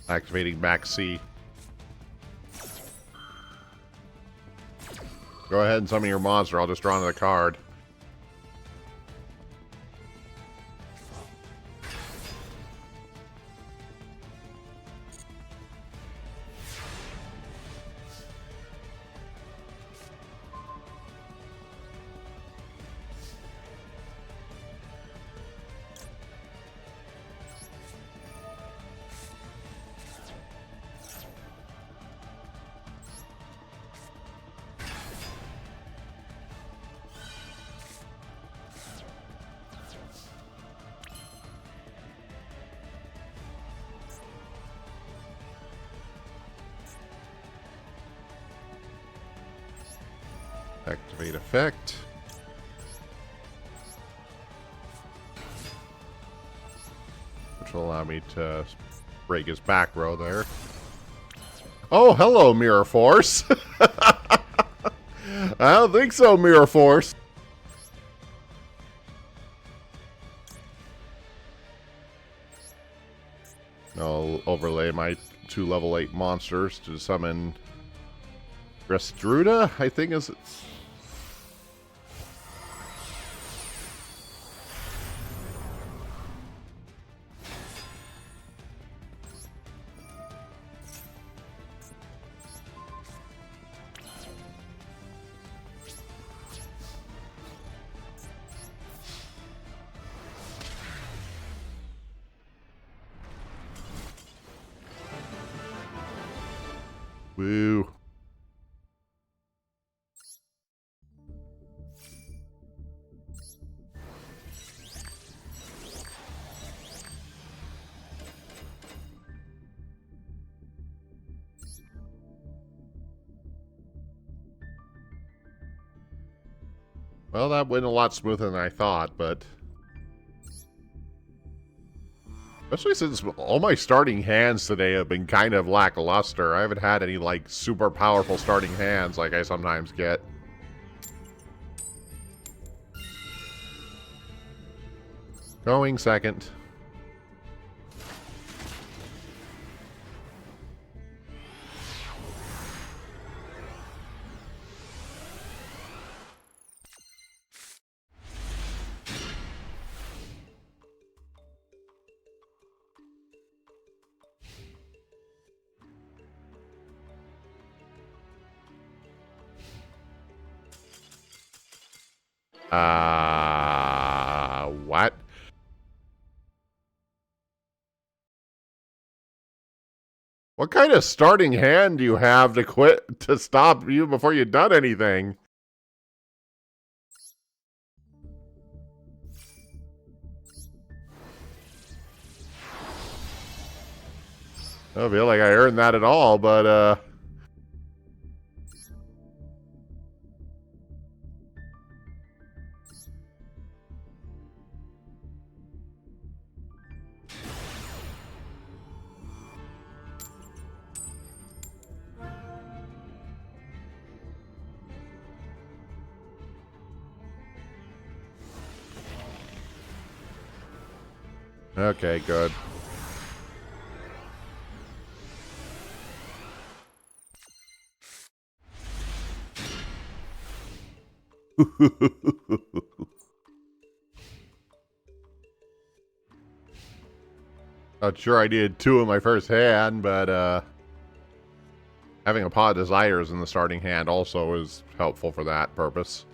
Activating Max C. Go ahead and summon your monster. I'll just draw another card. Activate effect. Which will allow me to break his back row there. Oh, hello, Mirror Force. I don't think so, Mirror Force. I'll overlay my 2 level 8 monsters to summon Restruda, I think is... Woo. Well, that went a lot smoother than I thought, but... Especially since all my starting hands today have been kind of lackluster. I haven't had any, like, super powerful starting hands like I sometimes get. Going second. What? What kind of starting hand do you have to quit, to stop you before you've done anything? I don't feel like I earned that at all, but, okay, good. Not sure I did 2 in my first hand, but having a pot of desires in the starting hand also is helpful for that purpose.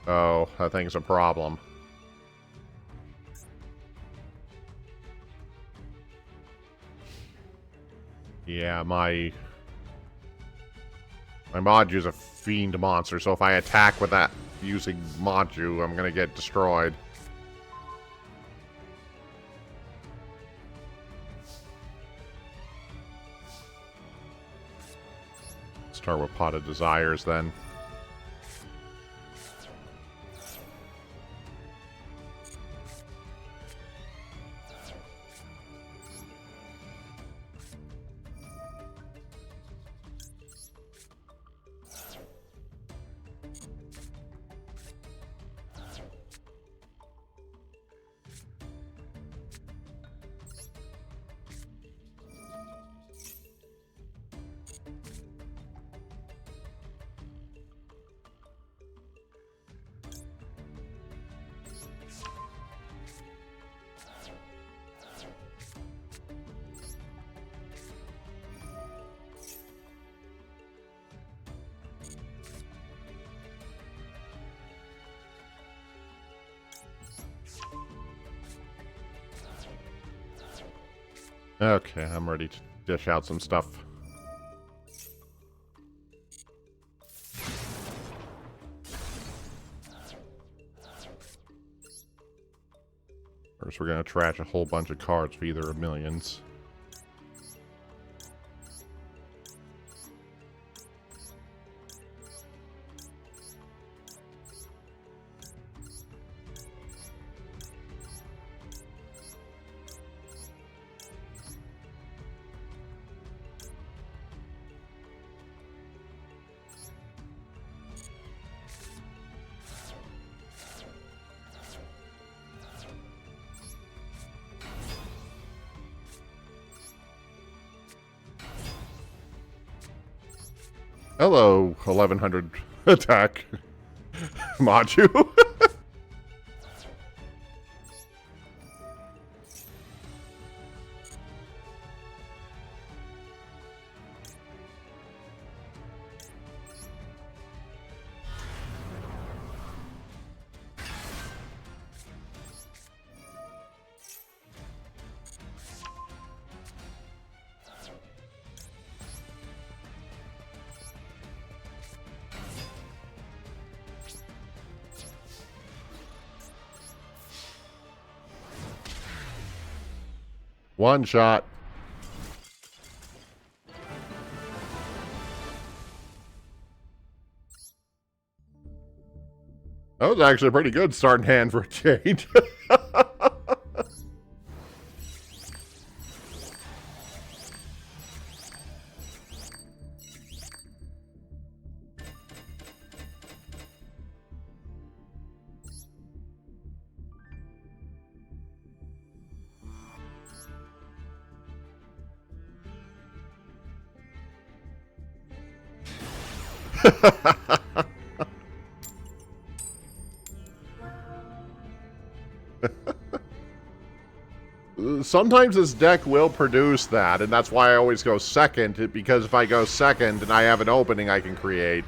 Oh, that thing's a problem. Yeah, my Maju's a fiend monster, so if I attack with that using Maju, I'm gonna get destroyed. Start with Pot of Desires, then. Okay, I'm ready to dish out some stuff. First, we're going to trash a whole bunch of cards for either of millions. Hello, 1100 attack. Maju. One shot. That was actually a pretty good starting hand for a change. Sometimes this deck will produce that, and that's why I always go second, because if I go second and I have an opening I can create,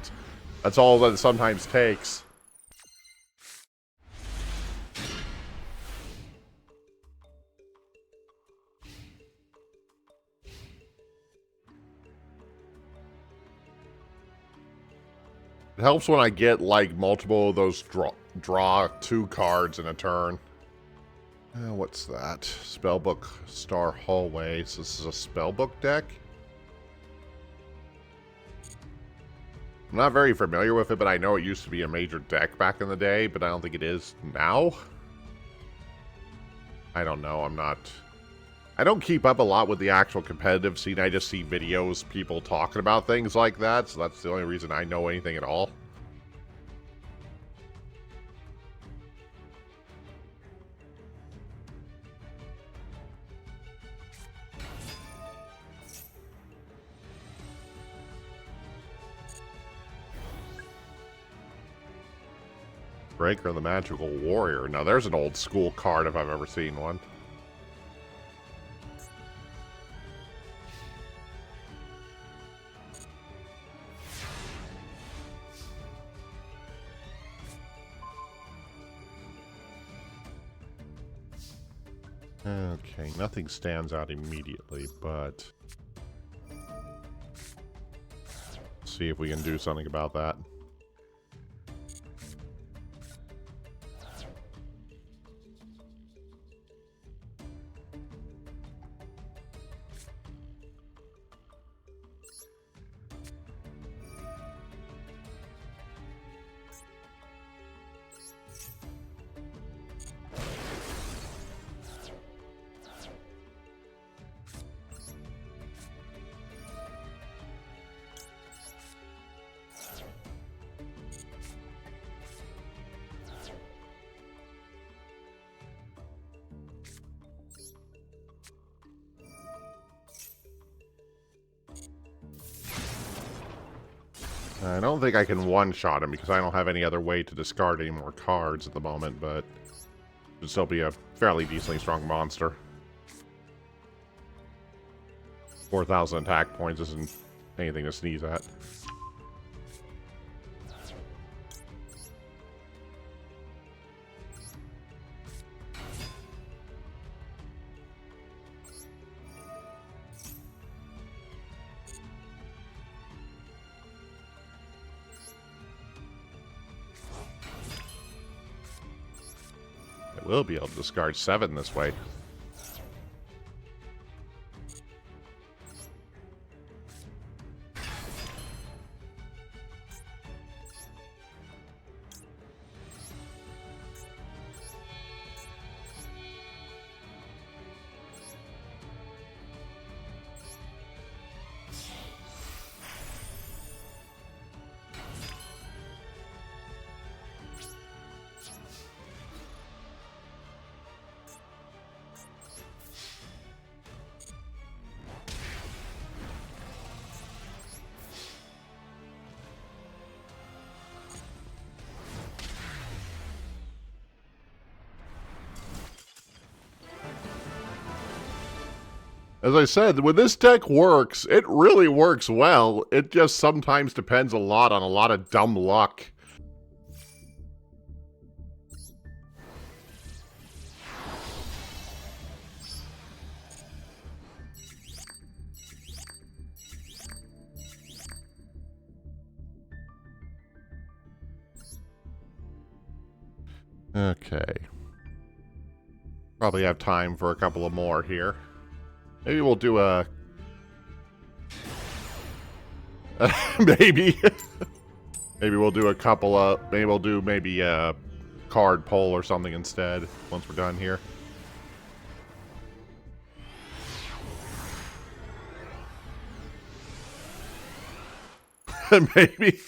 that's all that it sometimes takes. It helps when I get, like, multiple of those draw 2 cards in a turn. What's that? Spellbook Star Hallway. So this is a spellbook deck? I'm not very familiar with it, but I know it used to be a major deck back in the day, but I don't think it is now. I don't know. I don't keep up a lot with the actual competitive scene. I just see videos, people talking about things like that, so that's the only reason I know anything at all. Breaker the Magical Warrior. Now there's an old school card if I've ever seen one. Okay, nothing stands out immediately, but see if we can do something about that. I don't think I can one-shot him because I don't have any other way to discard any more cards at the moment, but it should still be a fairly decently strong monster. 4,000 attack points isn't anything to sneeze at. We'll be able to discard 7 this way. As I said, when this deck works, it really works well. It just sometimes depends a lot on a lot of dumb luck. Okay. Probably have time for a couple of more here. Maybe we'll do a... maybe. Maybe we'll do a couple of... Maybe we'll do maybe a card pull or something instead once we're done here. Maybe.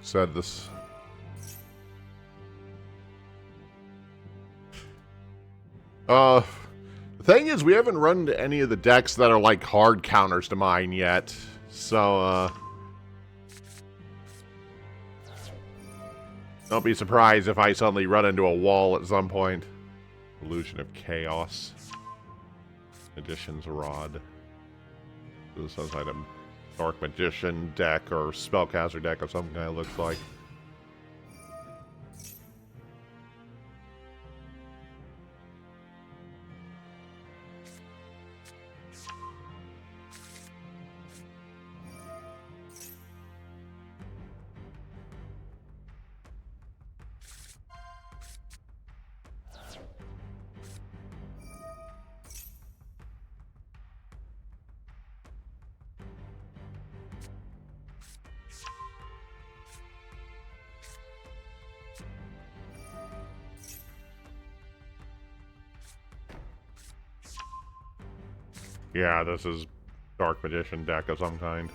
Said this. The thing is, we haven't run into any of the decks that are like hard counters to mine yet. So, don't be surprised if I suddenly run into a wall at some point. Illusion of Chaos. Magician's Rod. This is some kind of Dark Magician deck or Spellcaster deck of some kind, it looks like. Yeah, this is Dark Magician deck of some kind.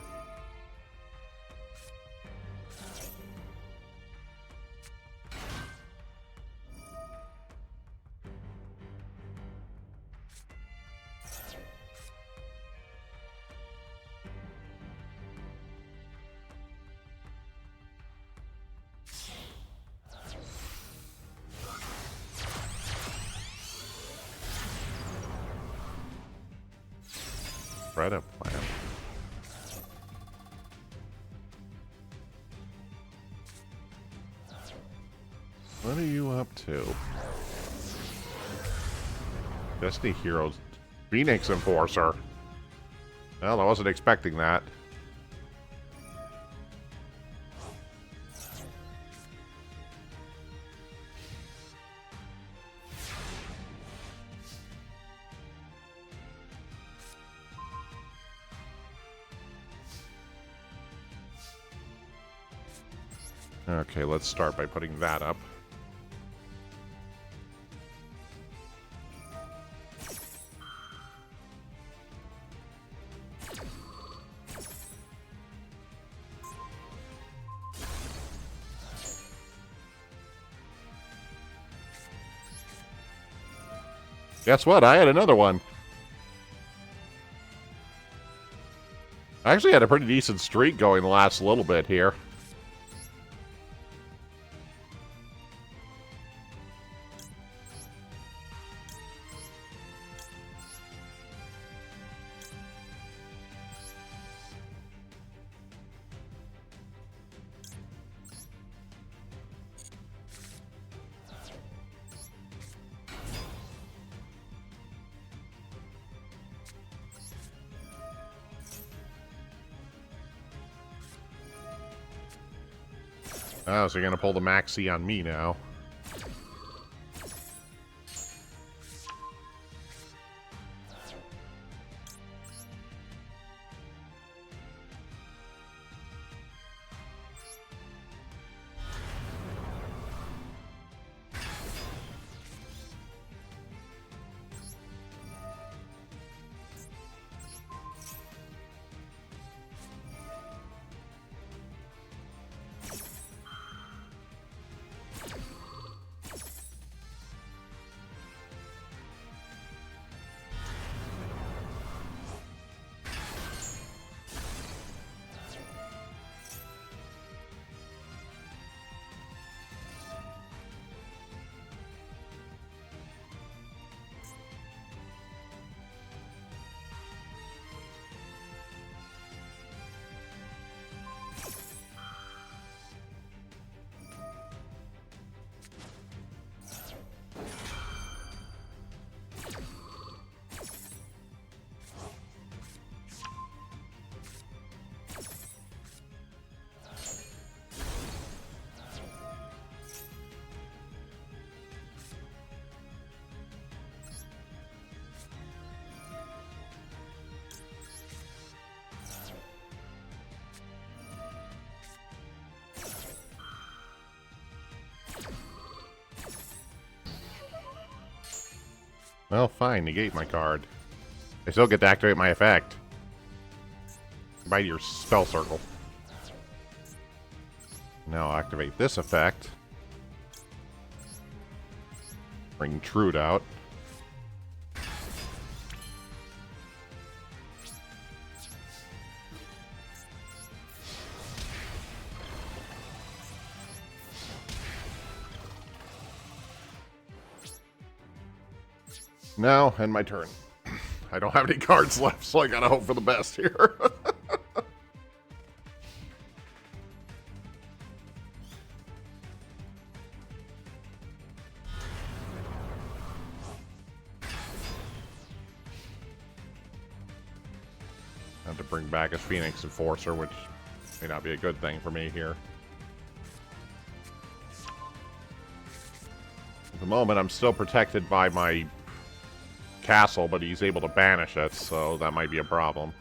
Credit plan. What are you up to? Destiny Heroes. Phoenix Enforcer. Well, I wasn't expecting that. Okay, let's start by putting that up. Guess what? I had another one. I actually had a pretty decent streak going the last little bit here. Oh, so you're gonna pull the maxi on me now. Well, fine. Negate my card. I still get to activate my effect. By your spell circle. Now I'll activate this effect. Bring Trude out. Now, end my turn. I don't have any cards left, so I gotta hope for the best here. Have to bring back a Phoenix Enforcer, which may not be a good thing for me here. At the moment, I'm still protected by my castle, but he's able to banish it, so that might be a problem.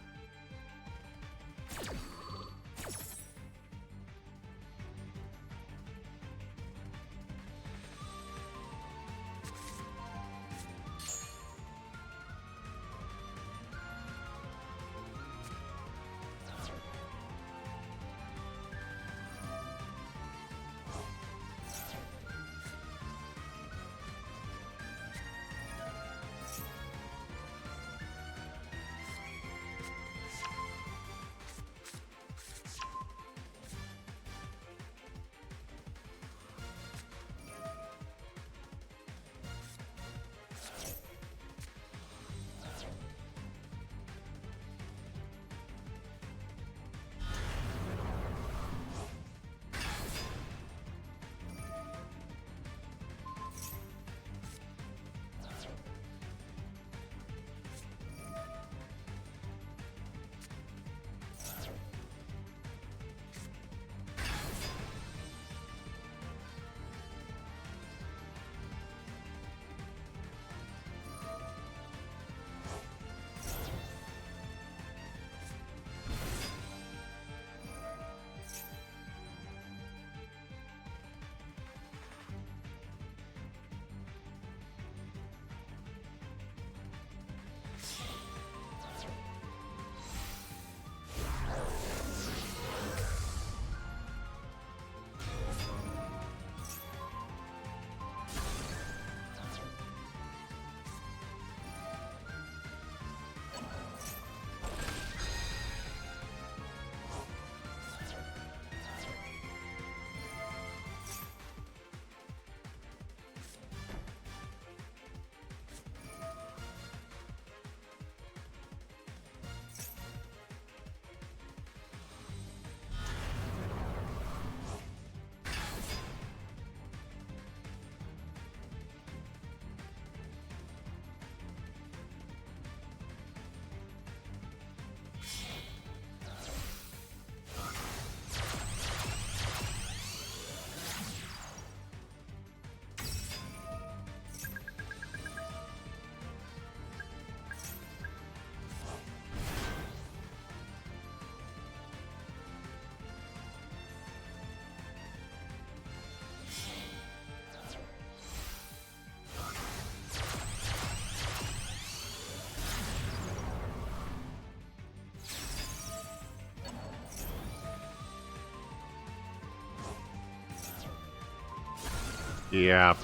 Yeah.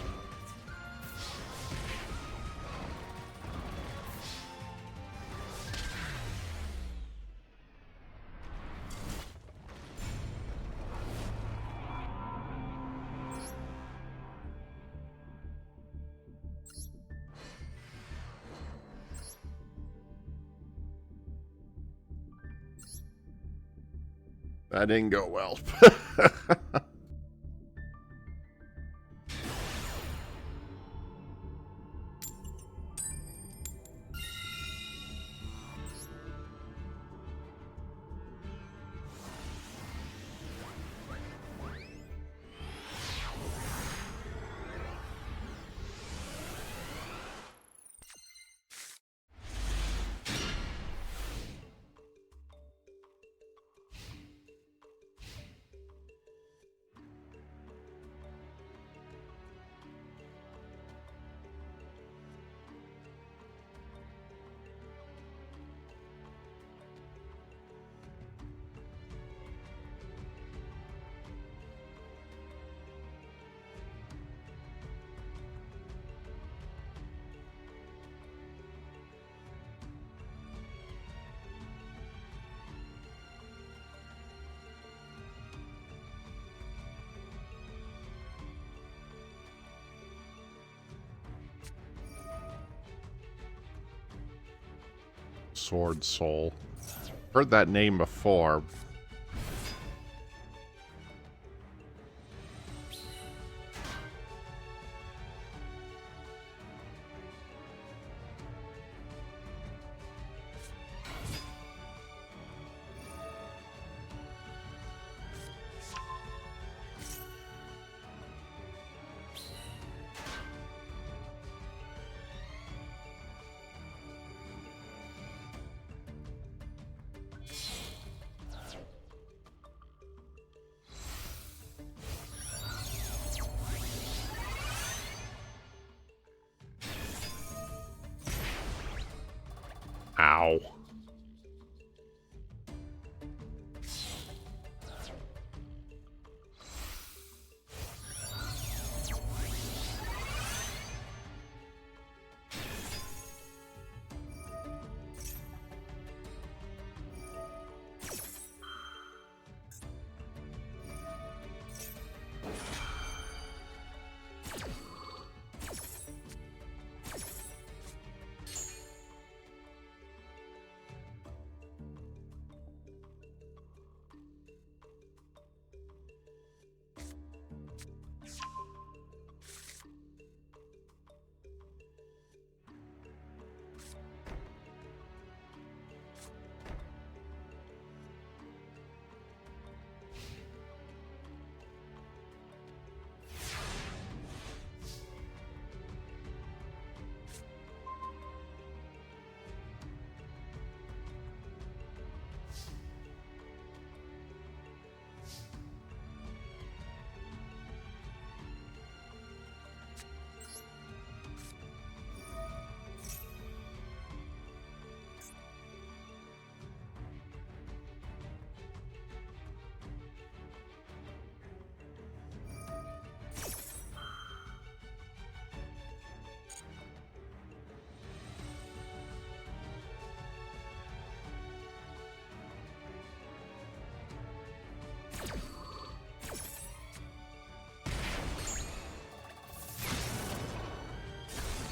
That didn't go well. Sword Soul. Heard that name before. Ow.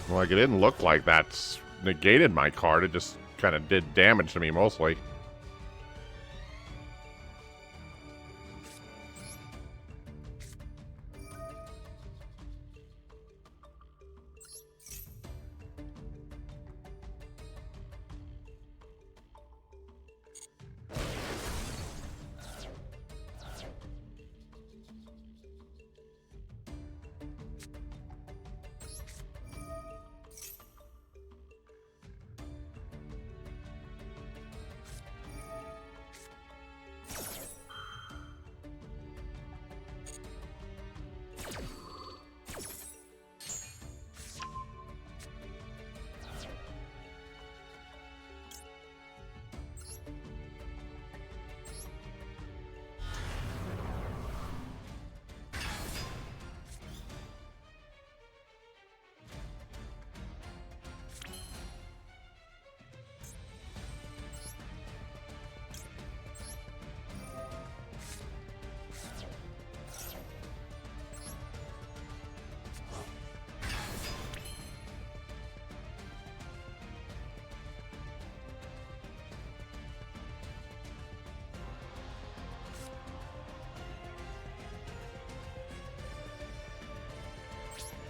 Like, it didn't look like that's negated my card. It just kind of did damage to me mostly.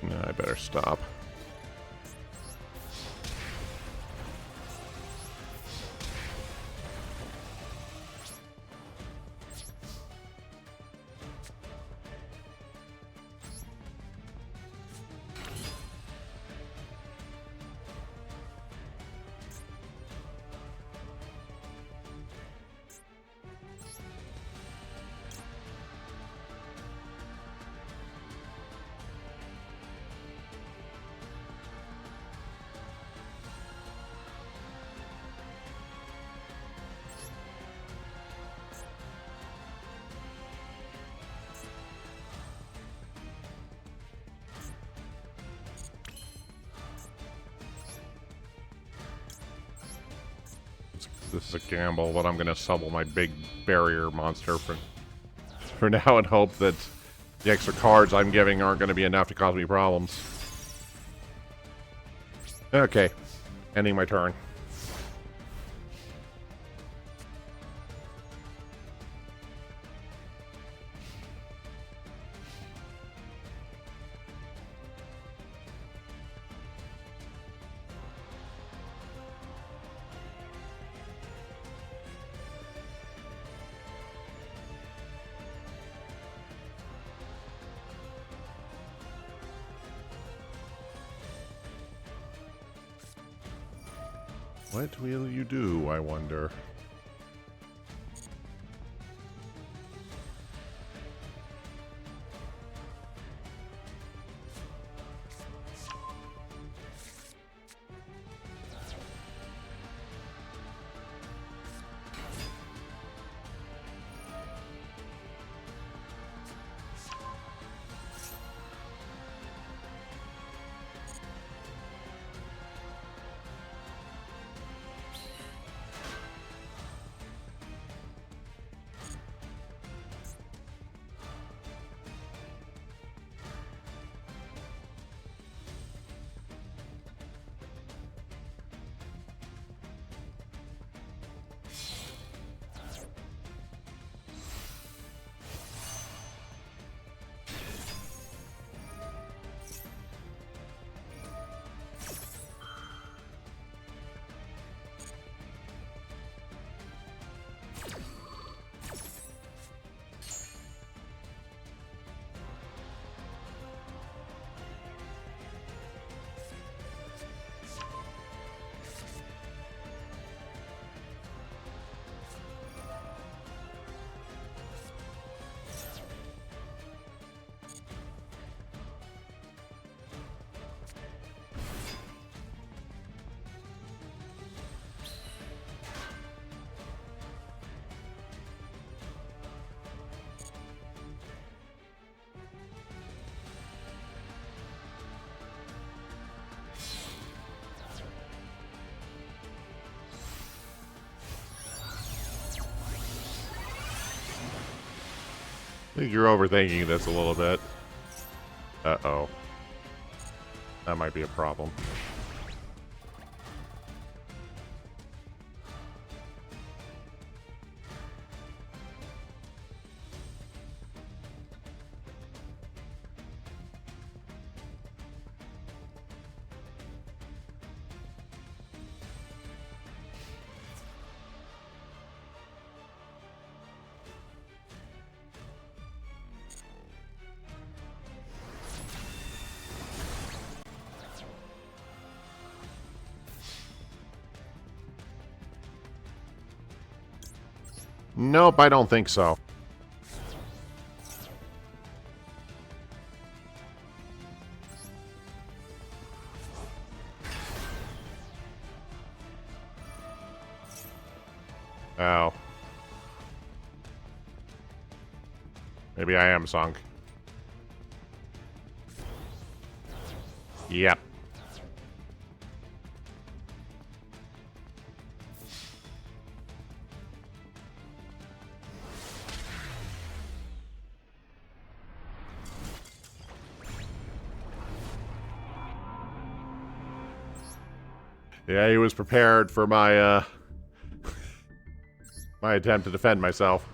No, I better stop. This is a gamble, but I'm going to summon my big barrier monster for now and hope that the extra cards I'm giving aren't going to be enough to cause me problems. Okay, ending my turn. What will you do, I wonder? I think you're overthinking this a little bit. Uh-oh. That might be a problem. Nope, I don't think so. Oh. Maybe I am sunk. Yep. Yeah, he was prepared for my, my attempt to defend myself.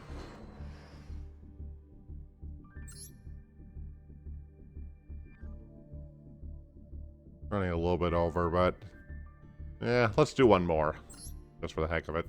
Running a little bit over, but... yeah, let's do one more. Just for the heck of it.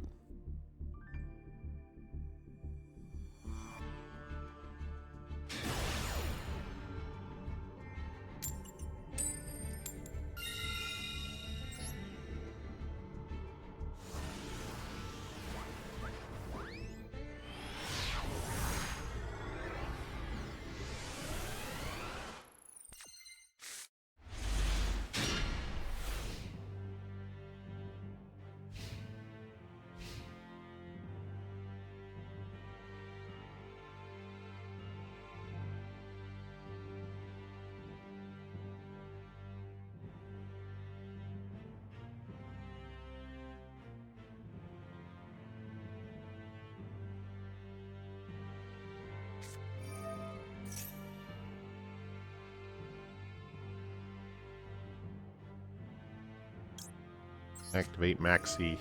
Activate Maxi.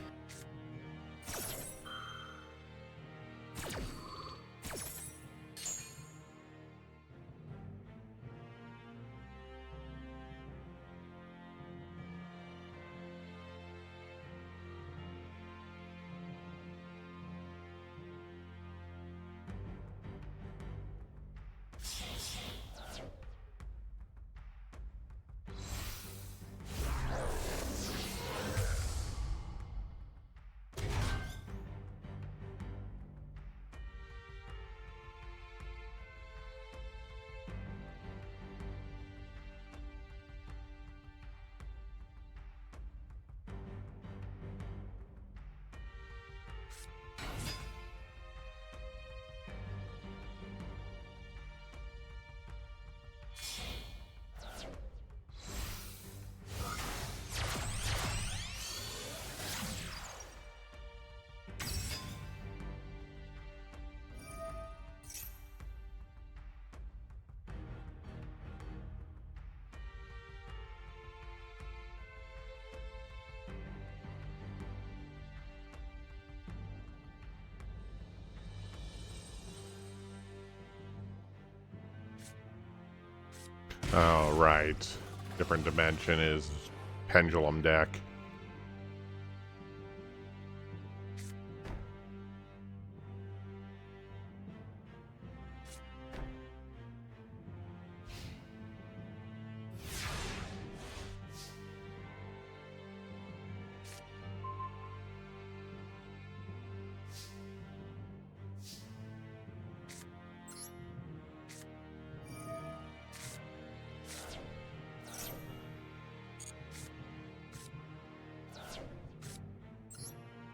Oh, right. Different dimension is pendulum deck.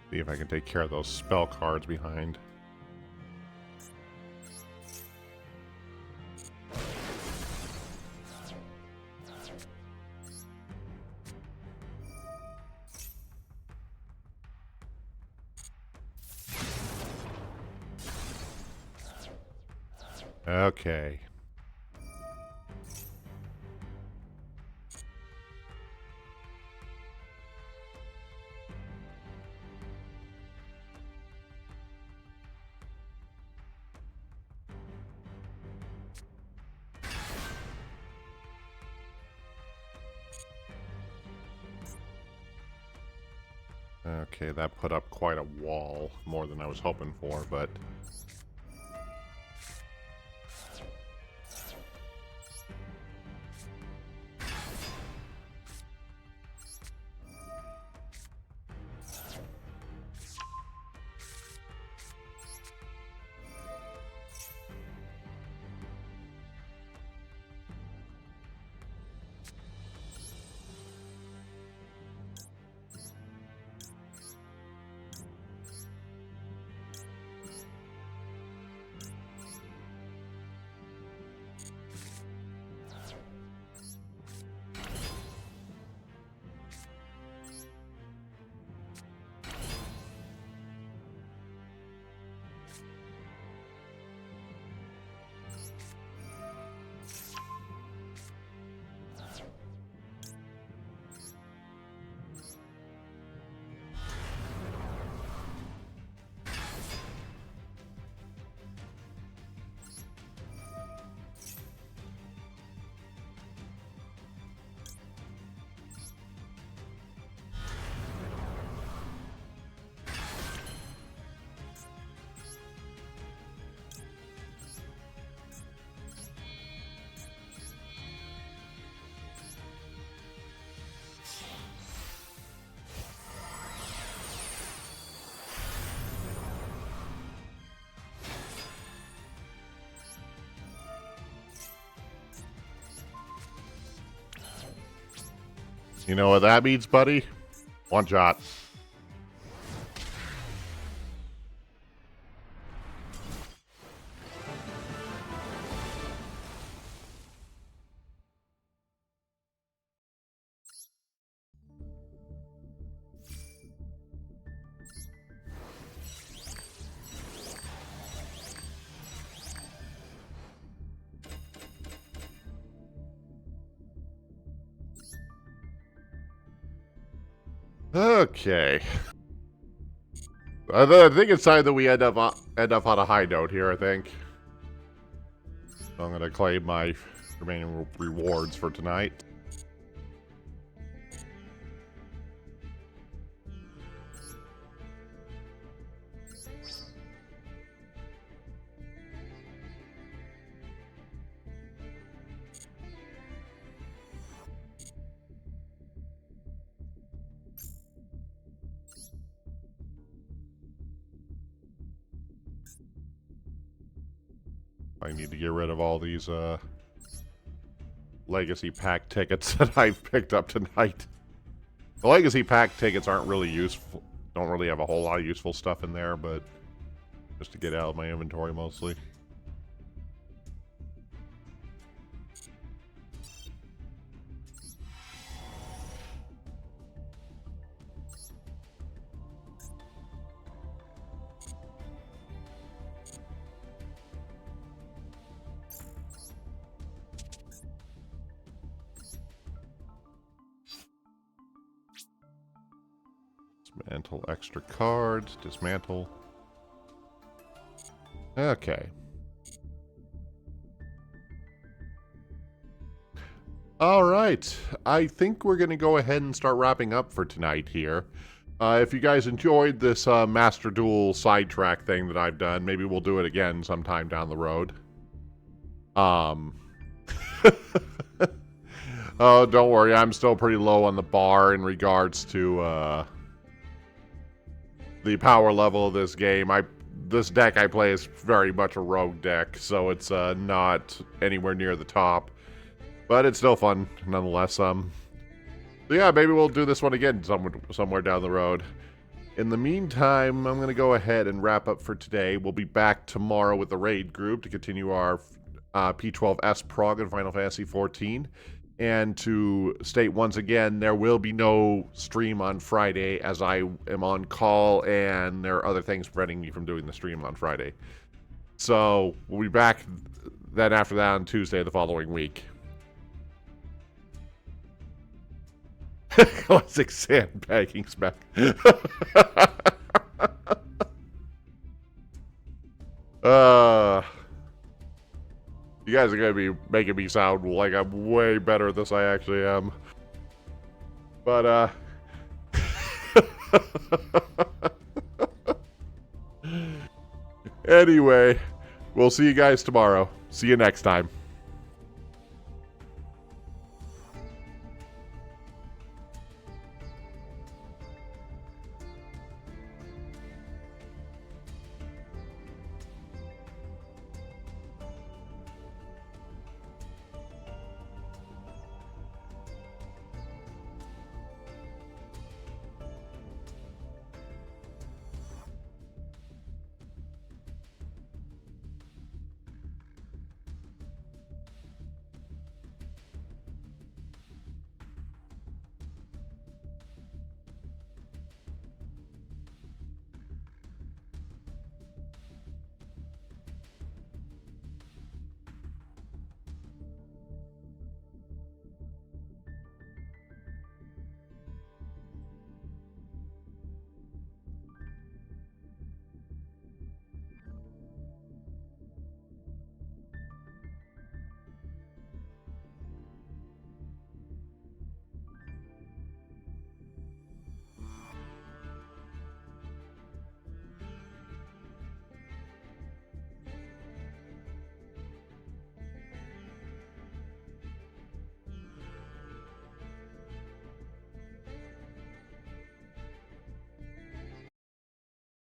See if I can take care of those spell cards behind. Okay. Okay, that put up quite a wall, more than I was hoping for, but... You know what that means, buddy? One shot. Okay. I think it's time that we end up on a high note here, I think. So I'm going to claim my remaining rewards for tonight. I need to get rid of all these Legacy Pack tickets that I've picked up tonight. The Legacy Pack tickets aren't really useful. Don't really have a whole lot of useful stuff in there, but just to get out of my inventory mostly. Dismantle extra cards. Dismantle. Okay. All right. I think we're going to go ahead and start wrapping up for tonight here. If you guys enjoyed this Master Duel sidetrack thing that I've done, maybe we'll do it again sometime down the road. Oh, don't worry. I'm still pretty low on the bar in regards to the power level of this game. This deck I play is very much a rogue deck, so it's not anywhere near the top. But it's still fun, nonetheless. So yeah, maybe we'll do this one again somewhere down the road. In the meantime, I'm going to go ahead and wrap up for today. We'll be back tomorrow with the raid group to continue our P12S prog in Final Fantasy XIV. And to state once again, there will be no stream on Friday as I am on call and there are other things preventing me from doing the stream on Friday. So we'll be back then after that on Tuesday the following week. Classic sandbagging spec. You guys are going to be making me sound like I'm way better at this I actually am. But, anyway, we'll see you guys tomorrow. See you next time.